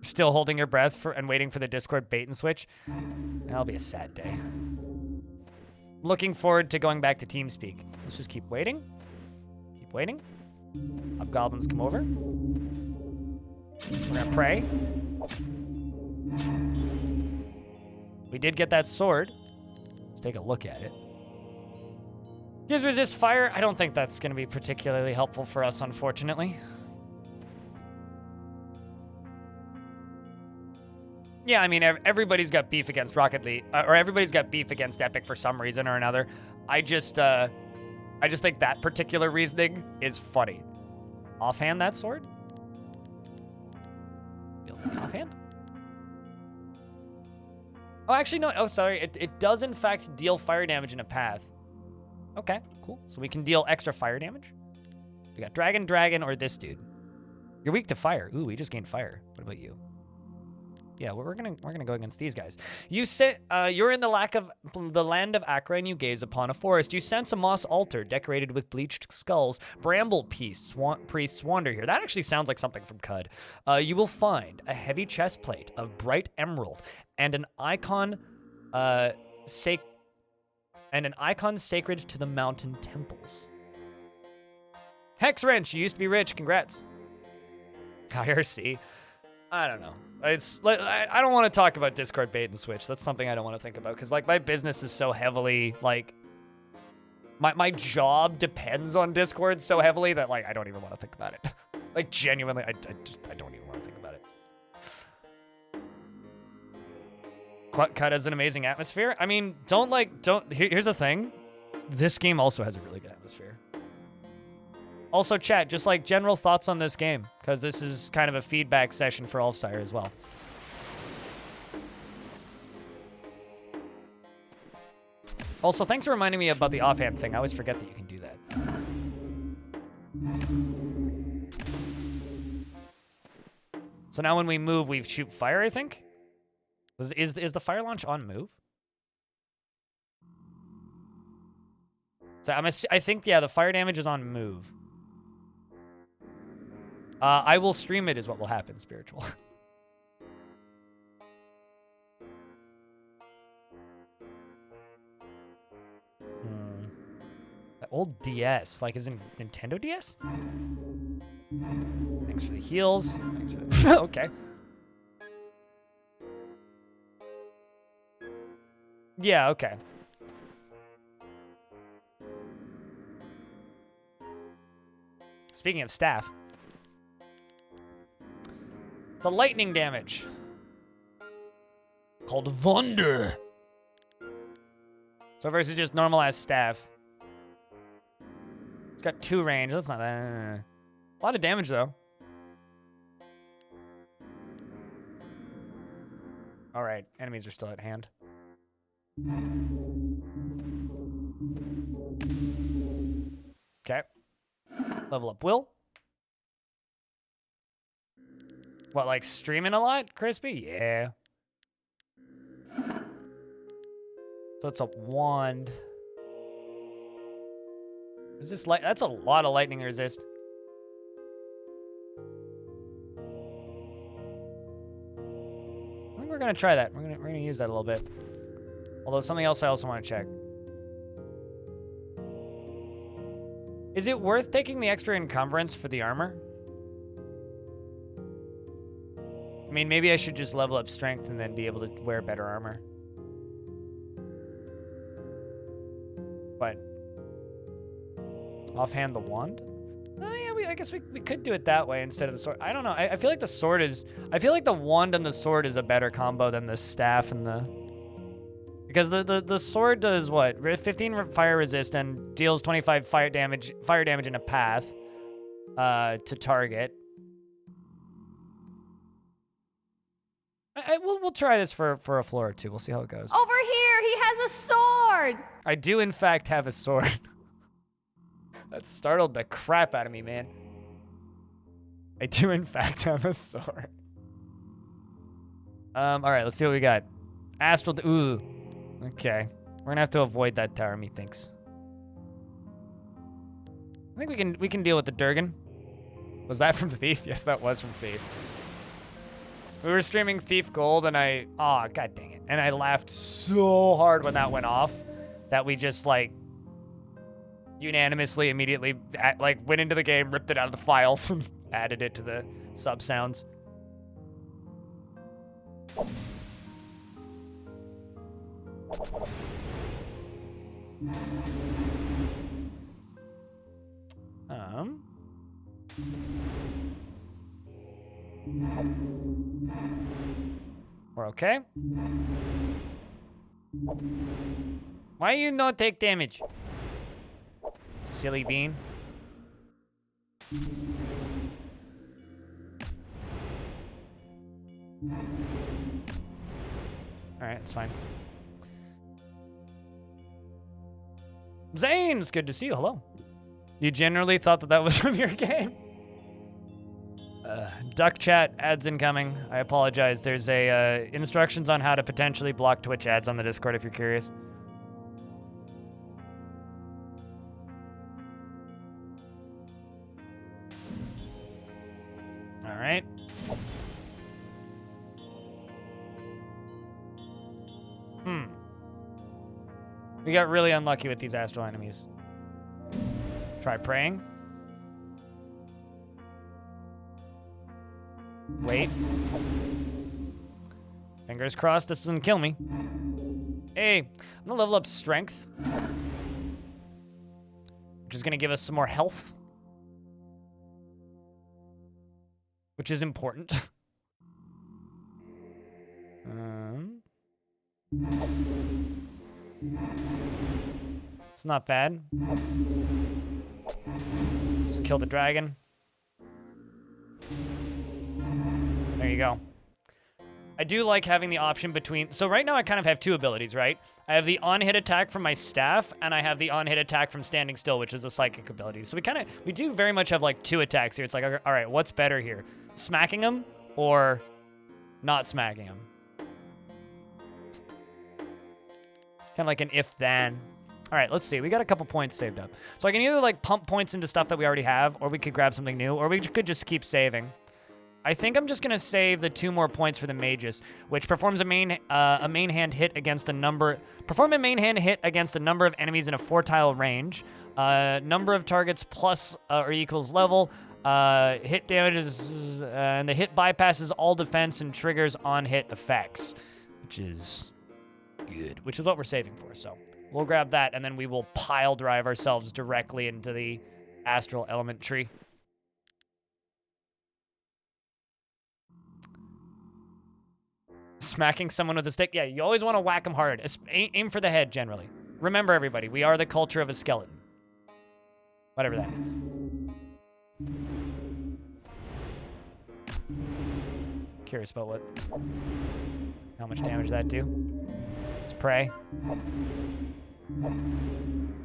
Still holding your breath and waiting for the Discord bait and switch? That'll be a sad day. Looking forward to going back to TeamSpeak. Let's just keep waiting. Keep waiting. Hobgoblins come over. We're gonna pray. We did get that sword. Let's take a look at it. Gives resist fire. I don't think that's gonna be particularly helpful for us, unfortunately. Yeah, I mean, everybody's got beef against Rocket League, or everybody's got beef against Epic for some reason or another. I just think that particular reasoning is funny. Offhand, that sword? Offhand? Oh, actually, no. Oh, sorry. It does, in fact, deal fire damage in a path. Okay, cool. So we can deal extra fire damage. We got Dragon, or this dude. You're weak to fire. Ooh, we just gained fire. What about you? Yeah, we're gonna go against these guys. You sit. You're in the land of Achra, and you gaze upon a forest. You sense a moss altar decorated with bleached skulls. Bramble priests wander here. That actually sounds like something from Cud. You will find a heavy chest plate of bright emerald and an icon, sacred to the mountain temples. Hex wrench. You used to be rich. Congrats. IRC. I don't know. It's like, I don't want to talk about Discord bait and switch. That's something I don't want to think about because like my business is so heavily like my job depends on Discord so heavily that like I don't even want to think about it. Like genuinely, I don't even want to think about it. Cut has an amazing atmosphere. I mean, here's the thing. This game also has a really good atmosphere. Also, chat, just like general thoughts on this game, because this is kind of a feedback session for Ulfsire as well. Also, thanks for reminding me about the offhand thing. I always forget that you can do that. So now when we move, we shoot fire, I think? Is the fire launch on move? So I think, yeah, the fire damage is on move. I will stream it is what will happen, Spiritual. That old DS, like, is it Nintendo DS? Thanks for the heals. Thanks for the okay. Yeah, okay. Speaking of staff. It's a lightning damage. Called Wunder. So versus just normal ass staff. It's got 2 range. That's not that. A lot of damage though. All right, enemies are still at hand. Okay. Level up Will. What, like streaming a lot, Crispy? Yeah. So it's a wand. Is this light? That's a lot of lightning resist. I think we're gonna try that. We're gonna use that a little bit. Although something else I also want to check. Is it worth taking the extra encumbrance for the armor? I mean, maybe I should just level up strength and then be able to wear better armor. But offhand the wand? Oh yeah, I guess we could do it that way instead of the sword. I don't know. I feel like the sword is. I feel like the wand and the sword is a better combo than the staff and the. Because the sword does what? 15 fire resist and deals 25 fire damage in a path to target. We'll try this for a floor or two. We'll see how it goes. Over here, he has a sword. I do in fact have a sword. That startled the crap out of me, man. I do in fact have a sword. All right, let's see what we got. Astral. Ooh. Okay, we're gonna have to avoid that tower, methinks. I think we can deal with the Durgan. Was that from Thief? Yes, that was from Thief. We were streaming Thief Gold, and oh god dang it! And I laughed so hard when that went off, that we just like unanimously immediately like went into the game, ripped it out of the files, and added it to the sub sounds. We're okay. Why you not take damage? Silly bean. Alright, it's fine. Zane, it's good to see you. Hello. You generally thought that was from your game? Duck chat ads incoming. I apologize. There's instructions on how to potentially block Twitch ads on the Discord if you're curious. All right. We got really unlucky with these astral enemies. Try praying. Wait. Fingers crossed this doesn't kill me. Hey, I'm gonna level up strength, which is gonna give us some more health, which is important. It's not bad. Just kill the dragon. There you go. I do like having the option between... So right now I kind of have two abilities, right? I have the on-hit attack from my staff, and I have the on-hit attack from standing still, which is a psychic ability. So we do very much have like two attacks here. It's like, all right, what's better here? Smacking him or not smacking him? Kind of like an if-then. All right, let's see. We got a couple points saved up. So I can either like pump points into stuff that we already have, or we could grab something new, or we could just keep saving. I think I'm just gonna save the 2 more points for the mages, which performs a main hand hit against a number. Perform a main hand hit against a number of enemies in a 4-tile range. Number of targets plus or equals level. Hit damages and the hit bypasses all defense and triggers on hit effects, which is good. Which is what we're saving for. So we'll grab that, and then we will pile drive ourselves directly into the astral element tree. Smacking someone with a stick. Yeah, you always want to whack them hard. Aim for the head, generally. Remember, everybody, we are the culture of a skeleton. Whatever that means. Curious about how much damage that do. Let's pray.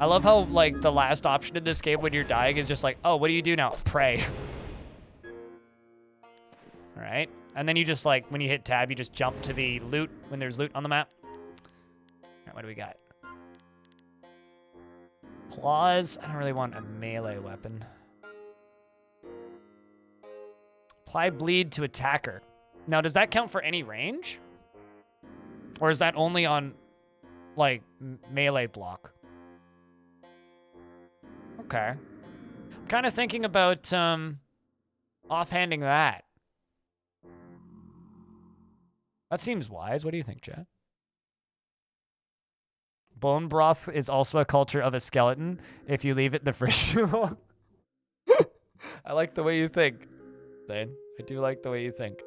I love how, like, the last option in this game when you're dying is just like, oh, what do you do now? Pray. All right. And then you just, like, when you hit tab, you just jump to the loot when there's loot on the map. All right, what do we got? Claws. I don't really want a melee weapon. Apply bleed to attacker. Now, does that count for any range? Or is that only on, like, melee block? Okay. I'm kind of thinking about offhanding that. That seems wise. What do you think, Chad? Bone broth is also a culture of a skeleton if you leave it in the fridge too long. I like the way you think, Zane. I do like the way you think.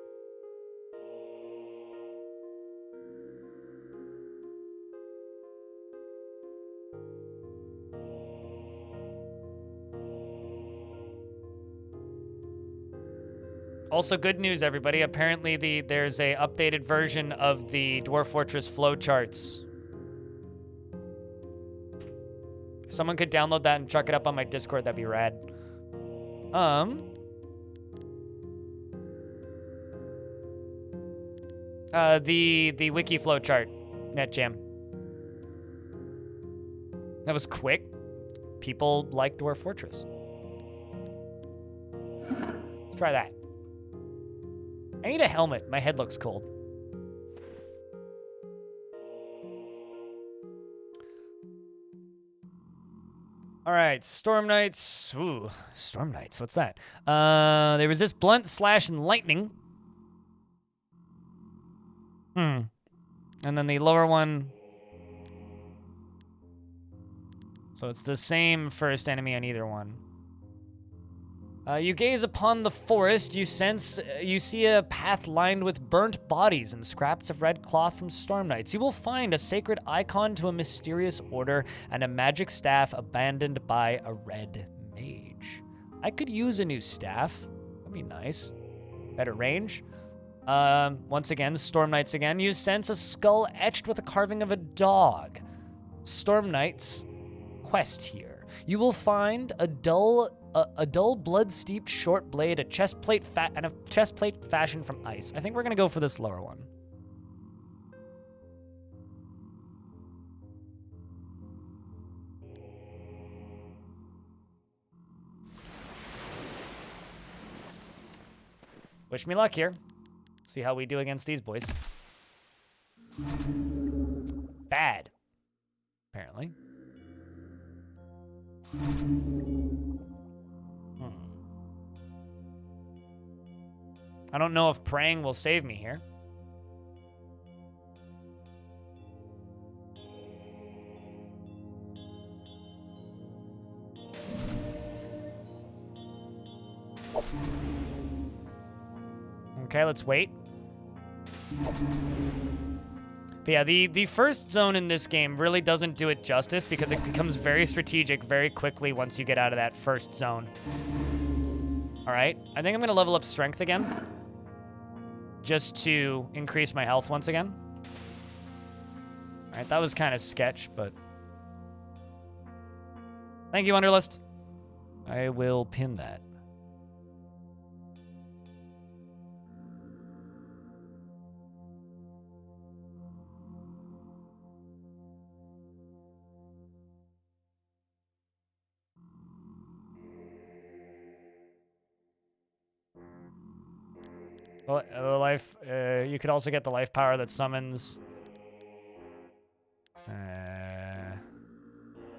Also, good news, everybody. Apparently, there's a updated version of the Dwarf Fortress flowcharts. If someone could download that and chuck it up on my Discord, that'd be rad. The wiki flowchart, NetJam. That was quick. People like Dwarf Fortress. Let's try that. I need a helmet. My head looks cold. All right, Storm Knights. Ooh, Storm Knights. What's that? They resist blunt, slash, and lightning. And then the lower one. So it's the same first enemy on either one. You gaze upon the forest, you see a path lined with burnt bodies and scraps of red cloth from Storm Knights. You will find a sacred icon to a mysterious order and a magic staff abandoned by a red mage. I could use a new staff. That'd be nice. Better range. Once again, Storm Knights again. You sense a skull etched with a carving of a dog. Storm Knights quest here. You will find a dull blood-steeped short blade, a chest plate fashioned from ice. I think we're gonna go for this lower one. Wish me luck here. See how we do against these boys. Bad, apparently. I don't know if praying will save me here. Okay, let's wait. But yeah, the first zone in this game really doesn't do it justice because it becomes very strategic very quickly once you get out of that first zone. All right, I think I'm gonna level up strength again just to increase my health once again. All right, that was kind of sketch, but thank you, Underlist. I will pin that. Well, the life, you could also get the life power that summons. I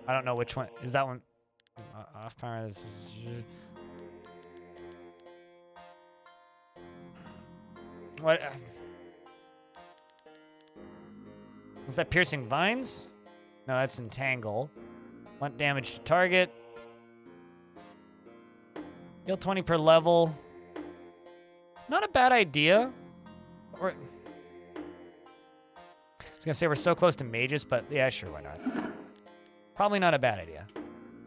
don't know which one. Is that one? Off power. This is. What? Is that piercing vines? No, that's entangle. Want damage to target. Heal 20 per level. Not a bad idea. I was gonna say we're so close to mages, but yeah, sure, why not? Probably not a bad idea.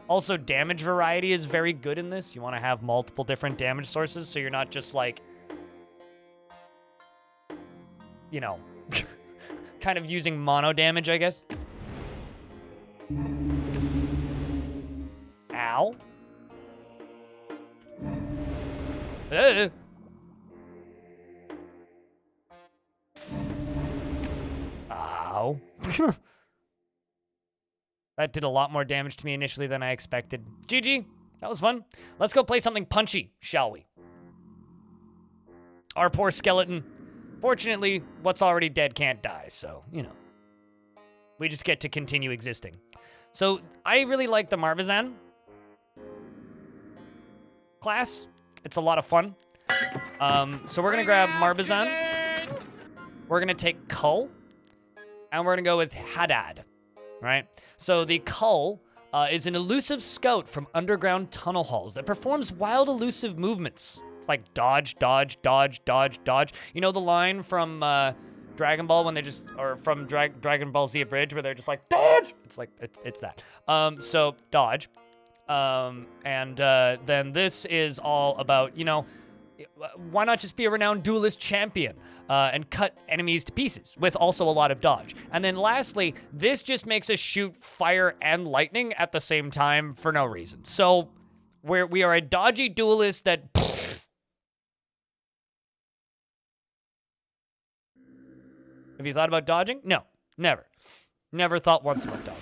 Also, damage variety is very good in this. You want to have multiple different damage sources, so you're not just like, you know, kind of using mono damage, I guess. Ow. Ow. That did a lot more damage to me initially than I expected. GG. That was fun. Let's go play something punchy, shall we? Our poor skeleton. Fortunately, what's already dead can't die, so, you know. We just get to continue existing. So, I really like the Marvizan class. It's a lot of fun. So we're gonna grab Marvizan. We're gonna take Cull. And we're gonna go with Haddad, right? So the Cull is an elusive scout from underground tunnel halls that performs wild elusive movements. It's like dodge, dodge, dodge, dodge, dodge. You know the line from Dragon Ball when they just, or from Dragon Ball Z Abridged where they're just like, dodge! It's like, it's that. So dodge. Then this is all about, you know, why not just be a renowned duelist champion and cut enemies to pieces with also a lot of dodge. And then lastly, this just makes us shoot fire and lightning at the same time for no reason. So we are a dodgy duelist that... Have you thought about dodging? No, never. Never thought once about dodging.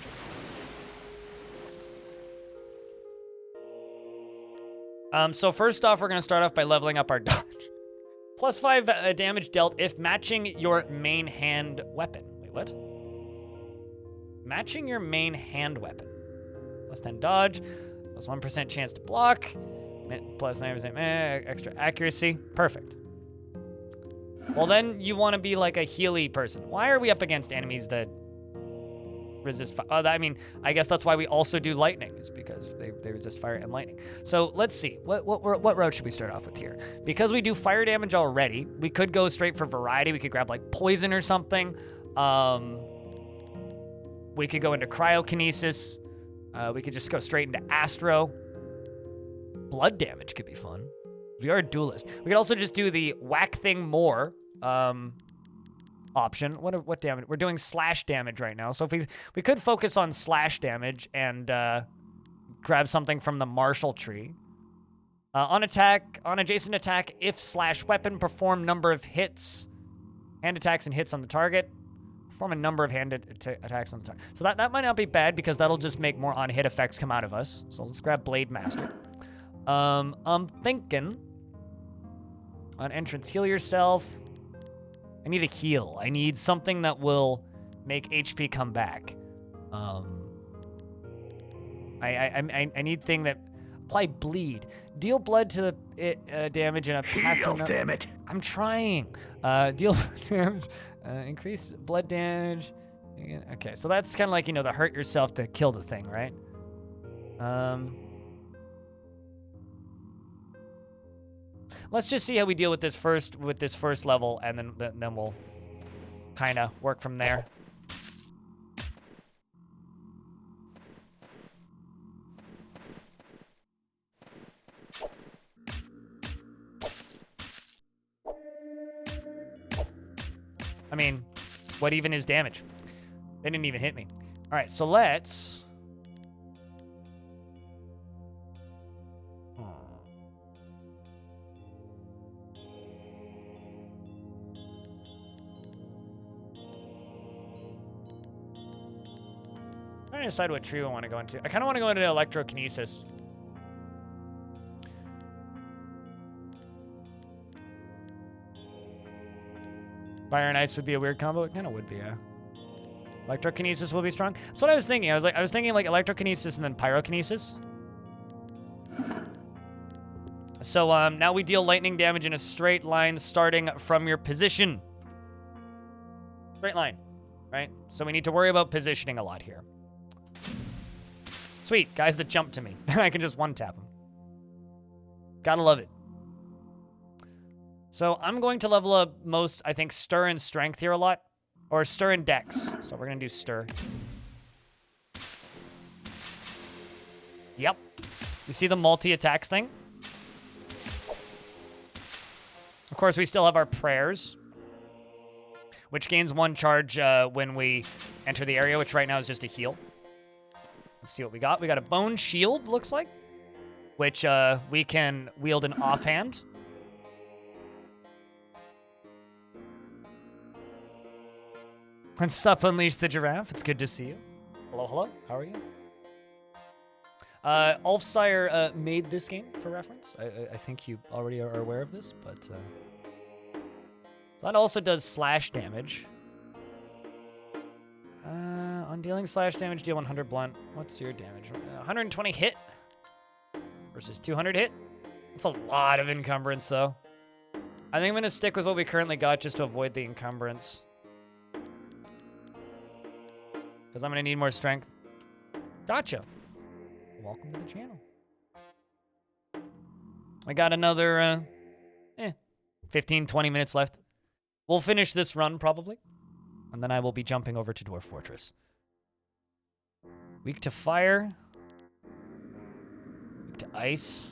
So first off, we're going to start off by leveling up our dodge. Plus 5 damage dealt if matching your main hand weapon. Wait, what? Matching your main hand weapon. Plus 10 dodge. Plus 1% chance to block. Plus 9% extra accuracy. Perfect. Well, then you want to be like a Healy person. Why are we up against enemies that resist fire? I mean, I guess that's why we also do lightning, is because they resist fire and lightning. So let's see, what route should we start off with here? Because we do fire damage already, we could go straight for variety. We could grab like poison or something. We could go into cryokinesis. We could just go straight into astro. Blood damage could be fun. We are a duelist. We could also just do the whack thing more option. What damage? We're doing slash damage right now. So if we could focus on slash damage and grab something from the Marshall tree. On adjacent attack, if slash weapon, perform number of hits, hand attacks and hits on the target. Perform a number of hand attacks on the target. So that might not be bad because that'll just make more on hit effects come out of us. So let's grab Blade Master. I'm thinking on entrance, heal yourself. I need a heal. I need something that will make HP come back. I need thing that apply bleed. Deal blood to the damage in a Heal, damn it. I'm trying. Deal damage. Increase blood damage. Okay, so that's kind of like, you know, the hurt yourself to kill the thing, right? Let's just see how we deal with this first level, and then we'll kind of work from there. I mean, what even is damage? They didn't even hit me. All right, so let's... I'm trying to decide what tree I want to go into. I kind of want to go into electrokinesis. Fire and ice would be a weird combo. It kind of would be, yeah. Electrokinesis will be strong. That's what I was thinking. I was thinking like electrokinesis and then pyrokinesis. So now we deal lightning damage in a straight line starting from your position. Straight line, right? So we need to worry about positioning a lot here. Sweet, guys that jump to me. I can just one-tap them. Gotta love it. So I'm going to level up most, I think, Stir and Strength here a lot. Or Stir and Dex. So we're gonna do Stir. Yep. You see the multi-attacks thing? Of course, we still have our prayers, which gains 1 charge when we enter the area, which right now is just a heal. Let's see what we got. We got a bone shield, looks like, which we can wield an offhand. What's up, Unleash the Giraffe? It's good to see you. Hello, hello. How are you? Ulfsire made this game for reference. I think you already are aware of this, but... So that also does slash damage. On dealing slash damage, deal 100 blunt. What's your damage? 120 hit versus 200 hit. That's a lot of encumbrance, though. I think I'm going to stick with what we currently got just to avoid the encumbrance. Because I'm going to need more strength. Gotcha. Welcome to the channel. I got another 15, 20 minutes left. We'll finish this run, probably. And then I will be jumping over to Dwarf Fortress. Weak to fire. Weak to ice.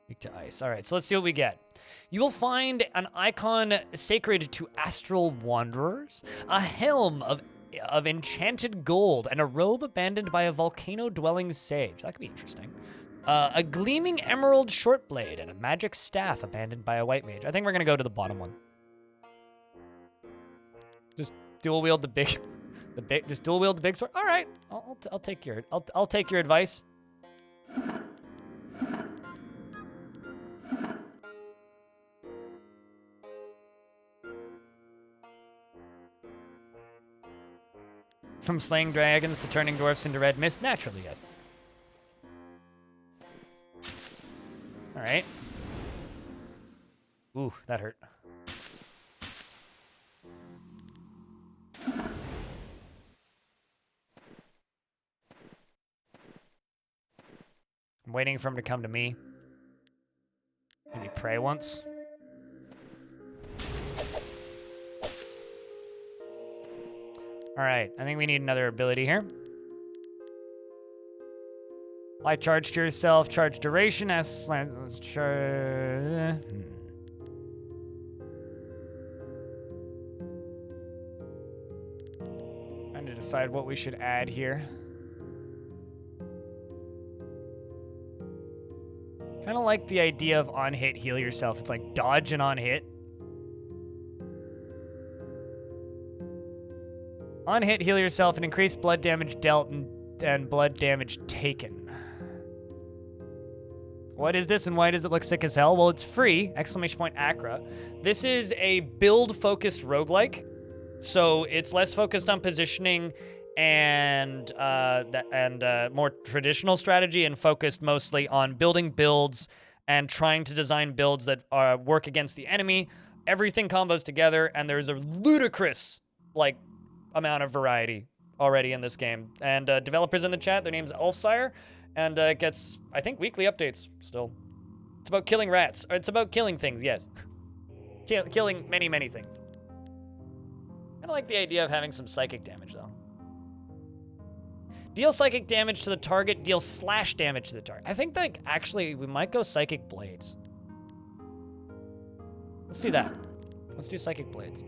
Weak to ice. All right, so let's see what we get. You will find an icon sacred to astral wanderers, a helm of enchanted gold, and a robe abandoned by a volcano-dwelling sage. That could be interesting. A gleaming emerald short blade, and a magic staff abandoned by a white mage. I think we're going to go to the bottom one. Just dual wield the big, just dual wield the big sword. All right, I'll take your advice. From slaying dragons to turning dwarfs into red mist, naturally, yes. All right. Ooh, that hurt. I'm waiting for him to come to me. Maybe pray once. All right, I think we need another ability here. Apply charge to yourself, charge duration, let's try. Trying to decide what we should add here. Kind of like the idea of on hit, heal yourself. It's like dodge and on hit. On hit, heal yourself and increase blood damage dealt and blood damage taken. What is this and why does it look sick as hell? Well, it's free, exclamation point Achra. This is a build-focused roguelike. So it's less focused on positioning and more traditional strategy and focused mostly on building builds and trying to design builds that work against the enemy. Everything combos together, and there's a ludicrous, like, amount of variety already in this game. And developers in the chat, their name's Ulfsire, and it gets, I think, weekly updates still. It's about killing rats. Or it's about killing things, yes. Killing many, many things. I like the idea of having some psychic damage, though. Deal psychic damage to the target, deal slash damage to the target. I think, like, actually, we might go Psychic Blades. Let's do that. Let's do Psychic Blades.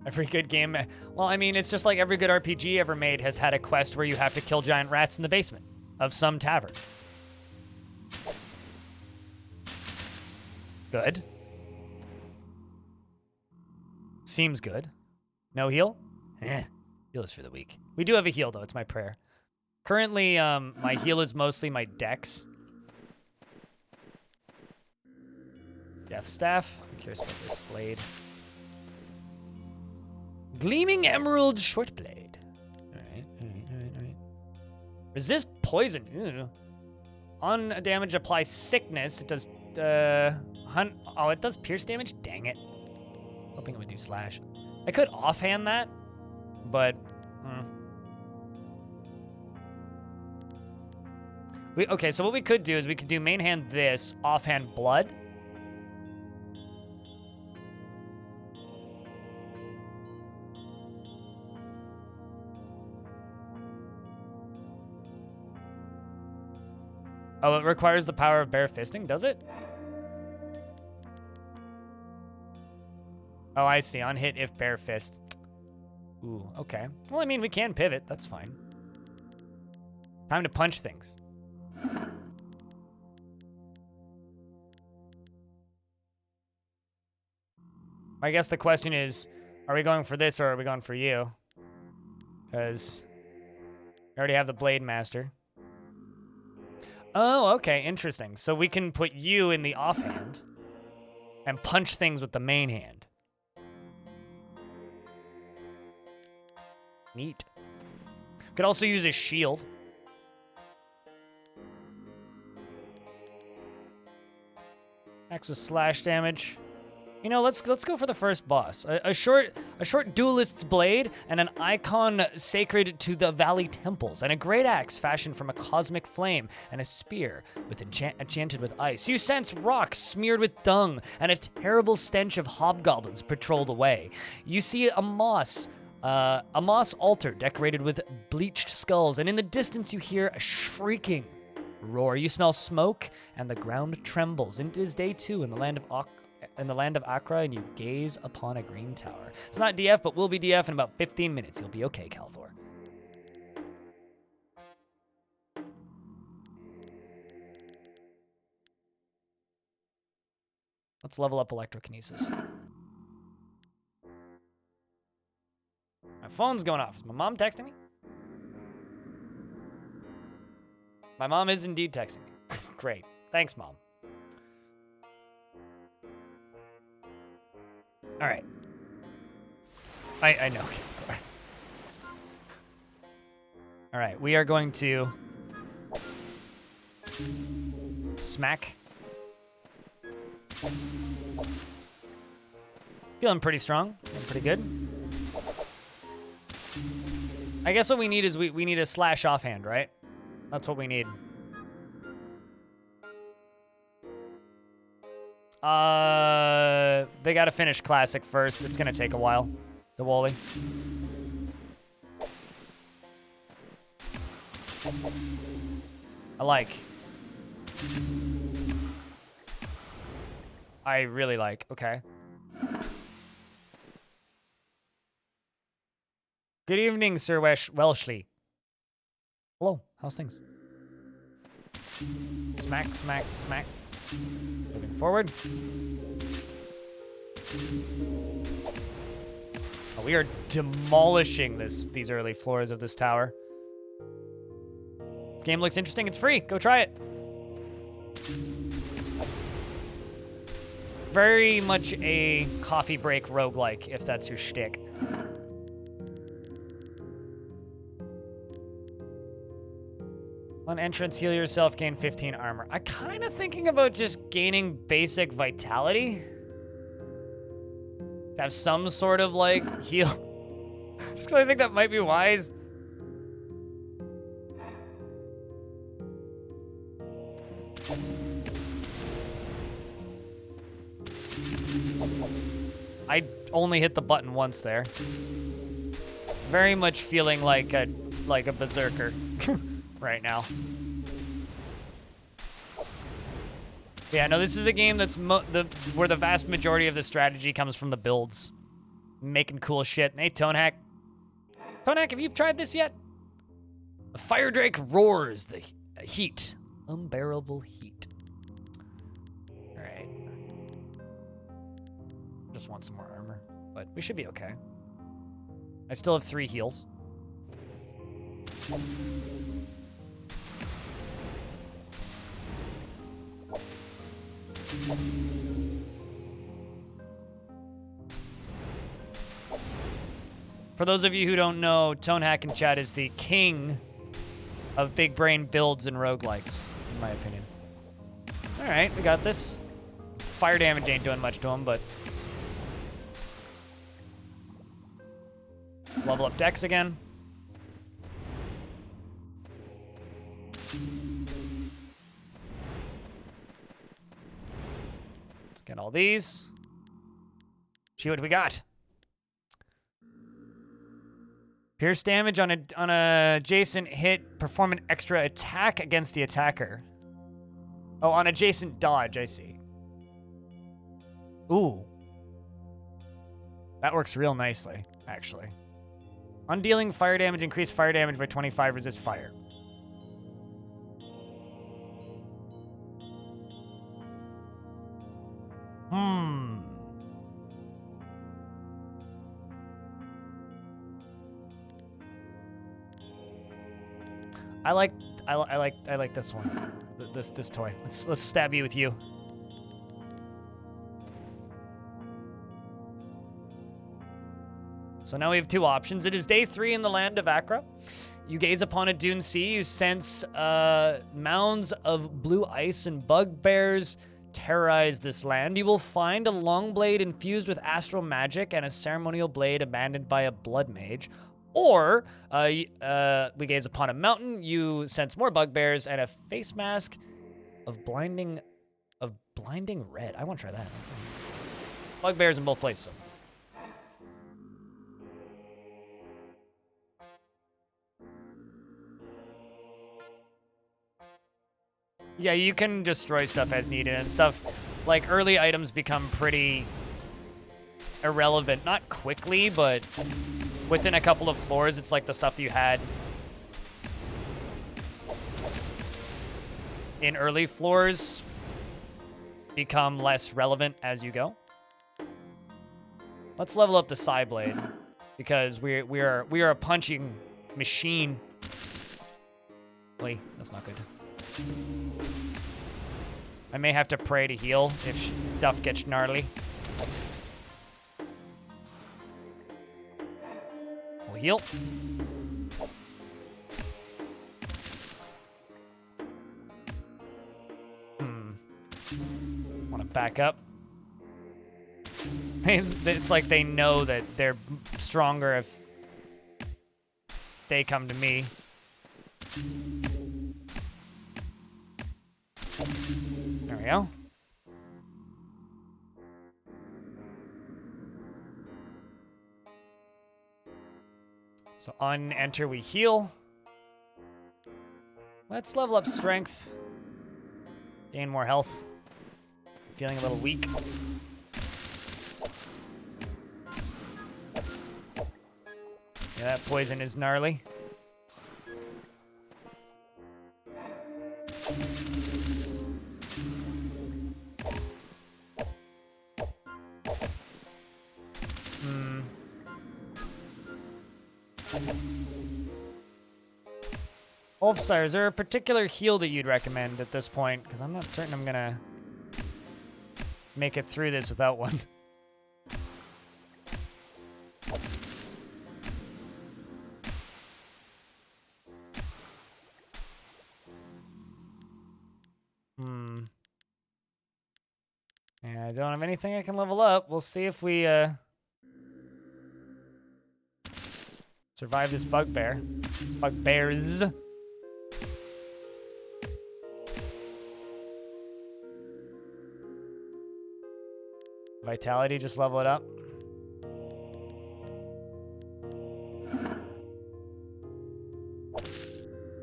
Every good game, well, I mean, it's just like every good RPG ever made has had a quest where you have to kill giant rats in the basement of some tavern. Good. Seems good. No heal? Heal is for the weak. We do have a heal, though. It's my prayer. Currently, my heal is mostly my dex. Death Staff. I'm curious about this blade. Gleaming Emerald Short Blade. Alright. Resist poison. Ew. On a damage, apply sickness. It does, oh, it does pierce damage? Dang it. Hoping it would do slash. I could offhand that, but, okay, so what we could do is we could do main hand this, offhand blood. Oh, it requires the power of bare fisting, does it? Oh, I see. On hit if bare fist. Ooh, okay. Well, I mean, we can pivot. That's fine. Time to punch things. I guess the question is, are we going for this or are we going for you? Because we already have the Blade Master. Oh, okay, interesting. So we can put you in the offhand and punch things with the main hand. Neat. Could also use a shield. Axe with slash damage. You know, let's go for the first boss. A short duelist's blade and an icon sacred to the Valley Temples, and a great axe fashioned from a cosmic flame, and a spear with enchanted with ice. You sense rocks smeared with dung, and a terrible stench of hobgoblins patrol the way. You see a moss altar decorated with bleached skulls, and in the distance you hear a shrieking roar. You smell smoke, and the ground trembles. It is day 2 in the land of Achra, and you gaze upon a green tower. It's not DF, but will be DF in about 15 minutes. You'll be okay, Calthor. Let's level up electrokinesis. My phone's going off. Is my mom texting me? My mom is indeed texting me. Great. Thanks, Mom. All right. I know. All right, we are going to smack. Feeling pretty strong. Feeling pretty good. I guess what we need is we need a slash offhand, right? That's what we need. They gotta finish Classic first. It's gonna take a while. The Wooly. I really like. Okay. Good evening, Sir Welshly. Hello. How's things? Smack, smack, smack. Moving forward. Oh, we are demolishing these early floors of this tower. This game looks interesting. It's free. Go try it. Very much a coffee break roguelike, if that's your shtick. On entrance, heal yourself, gain 15 armor. I'm kind of thinking about just gaining basic vitality. Have some sort of, like, heal. Just because I think that might be wise. I only hit the button once there. Very much feeling like a berserker right now. Yeah, no, this is a game that's where the vast majority of the strategy comes from the builds. making cool shit. Hey, Tonehack. Tonehack, have you tried this yet? A fire drake roars the heat. Unbearable heat. All right. Just want some more armor, but we should be okay. I still have 3 heals. For those of you who don't know, Tonehack in chat is the king of big brain builds and roguelikes, in my opinion. All right, we got this. Fire damage ain't doing much to him, but let's level up Dex again. Let's get all these. See what we got. Pierce damage on a adjacent hit. Perform an extra attack against the attacker. Oh, on adjacent dodge, I see. Ooh. That works real nicely, actually. On dealing fire damage, increase fire damage by 25, resist fire. I like this one. This toy. Let's stab you with you. So now we have 2 options. It is day 3 in the land of Achra. You gaze upon a dune sea. You sense mounds of blue ice and bugbears terrorize this land. You will find a long blade infused with astral magic and a ceremonial blade abandoned by a blood mage. Or we gaze upon a mountain. You sense more bugbears and a face mask of blinding red. I want to try that. Bugbears in both places. Yeah, you can destroy stuff as needed and stuff. Like, early items become pretty irrelevant. Not quickly, but within a couple of floors, it's like the stuff that you had in early floors become less relevant as you go. Let's level up the Psy Blade because we are a punching machine. Wait, that's not good. I may have to pray to heal if stuff gets gnarly. We'll heal. Want to back up. It's like they know that they're stronger if they come to me. There we go. So on enter we heal. Let's level up strength. Gain more health. Feeling a little weak. Yeah, that poison is gnarly. Wolfsire, is there a particular heal that you'd recommend at this point? Because I'm not certain I'm gonna make it through this without one. Yeah, I don't have anything I can level up. We'll see if we survive this bugbear. Bugbears. Vitality, just level it up.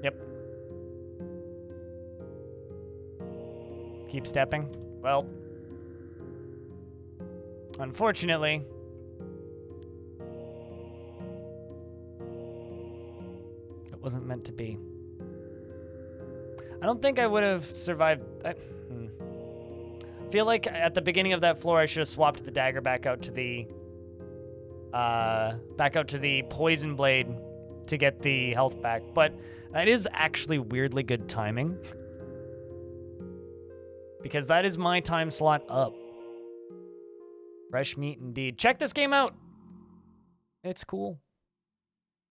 Yep. Keep stepping. Well, unfortunately, wasn't meant to be. I don't think I would have survived. I feel like at the beginning of that floor, I should have swapped the dagger back out to the poison blade to get the health back. But that is actually weirdly good timing. Because that is my time slot up. Fresh meat indeed. Check this game out. It's cool.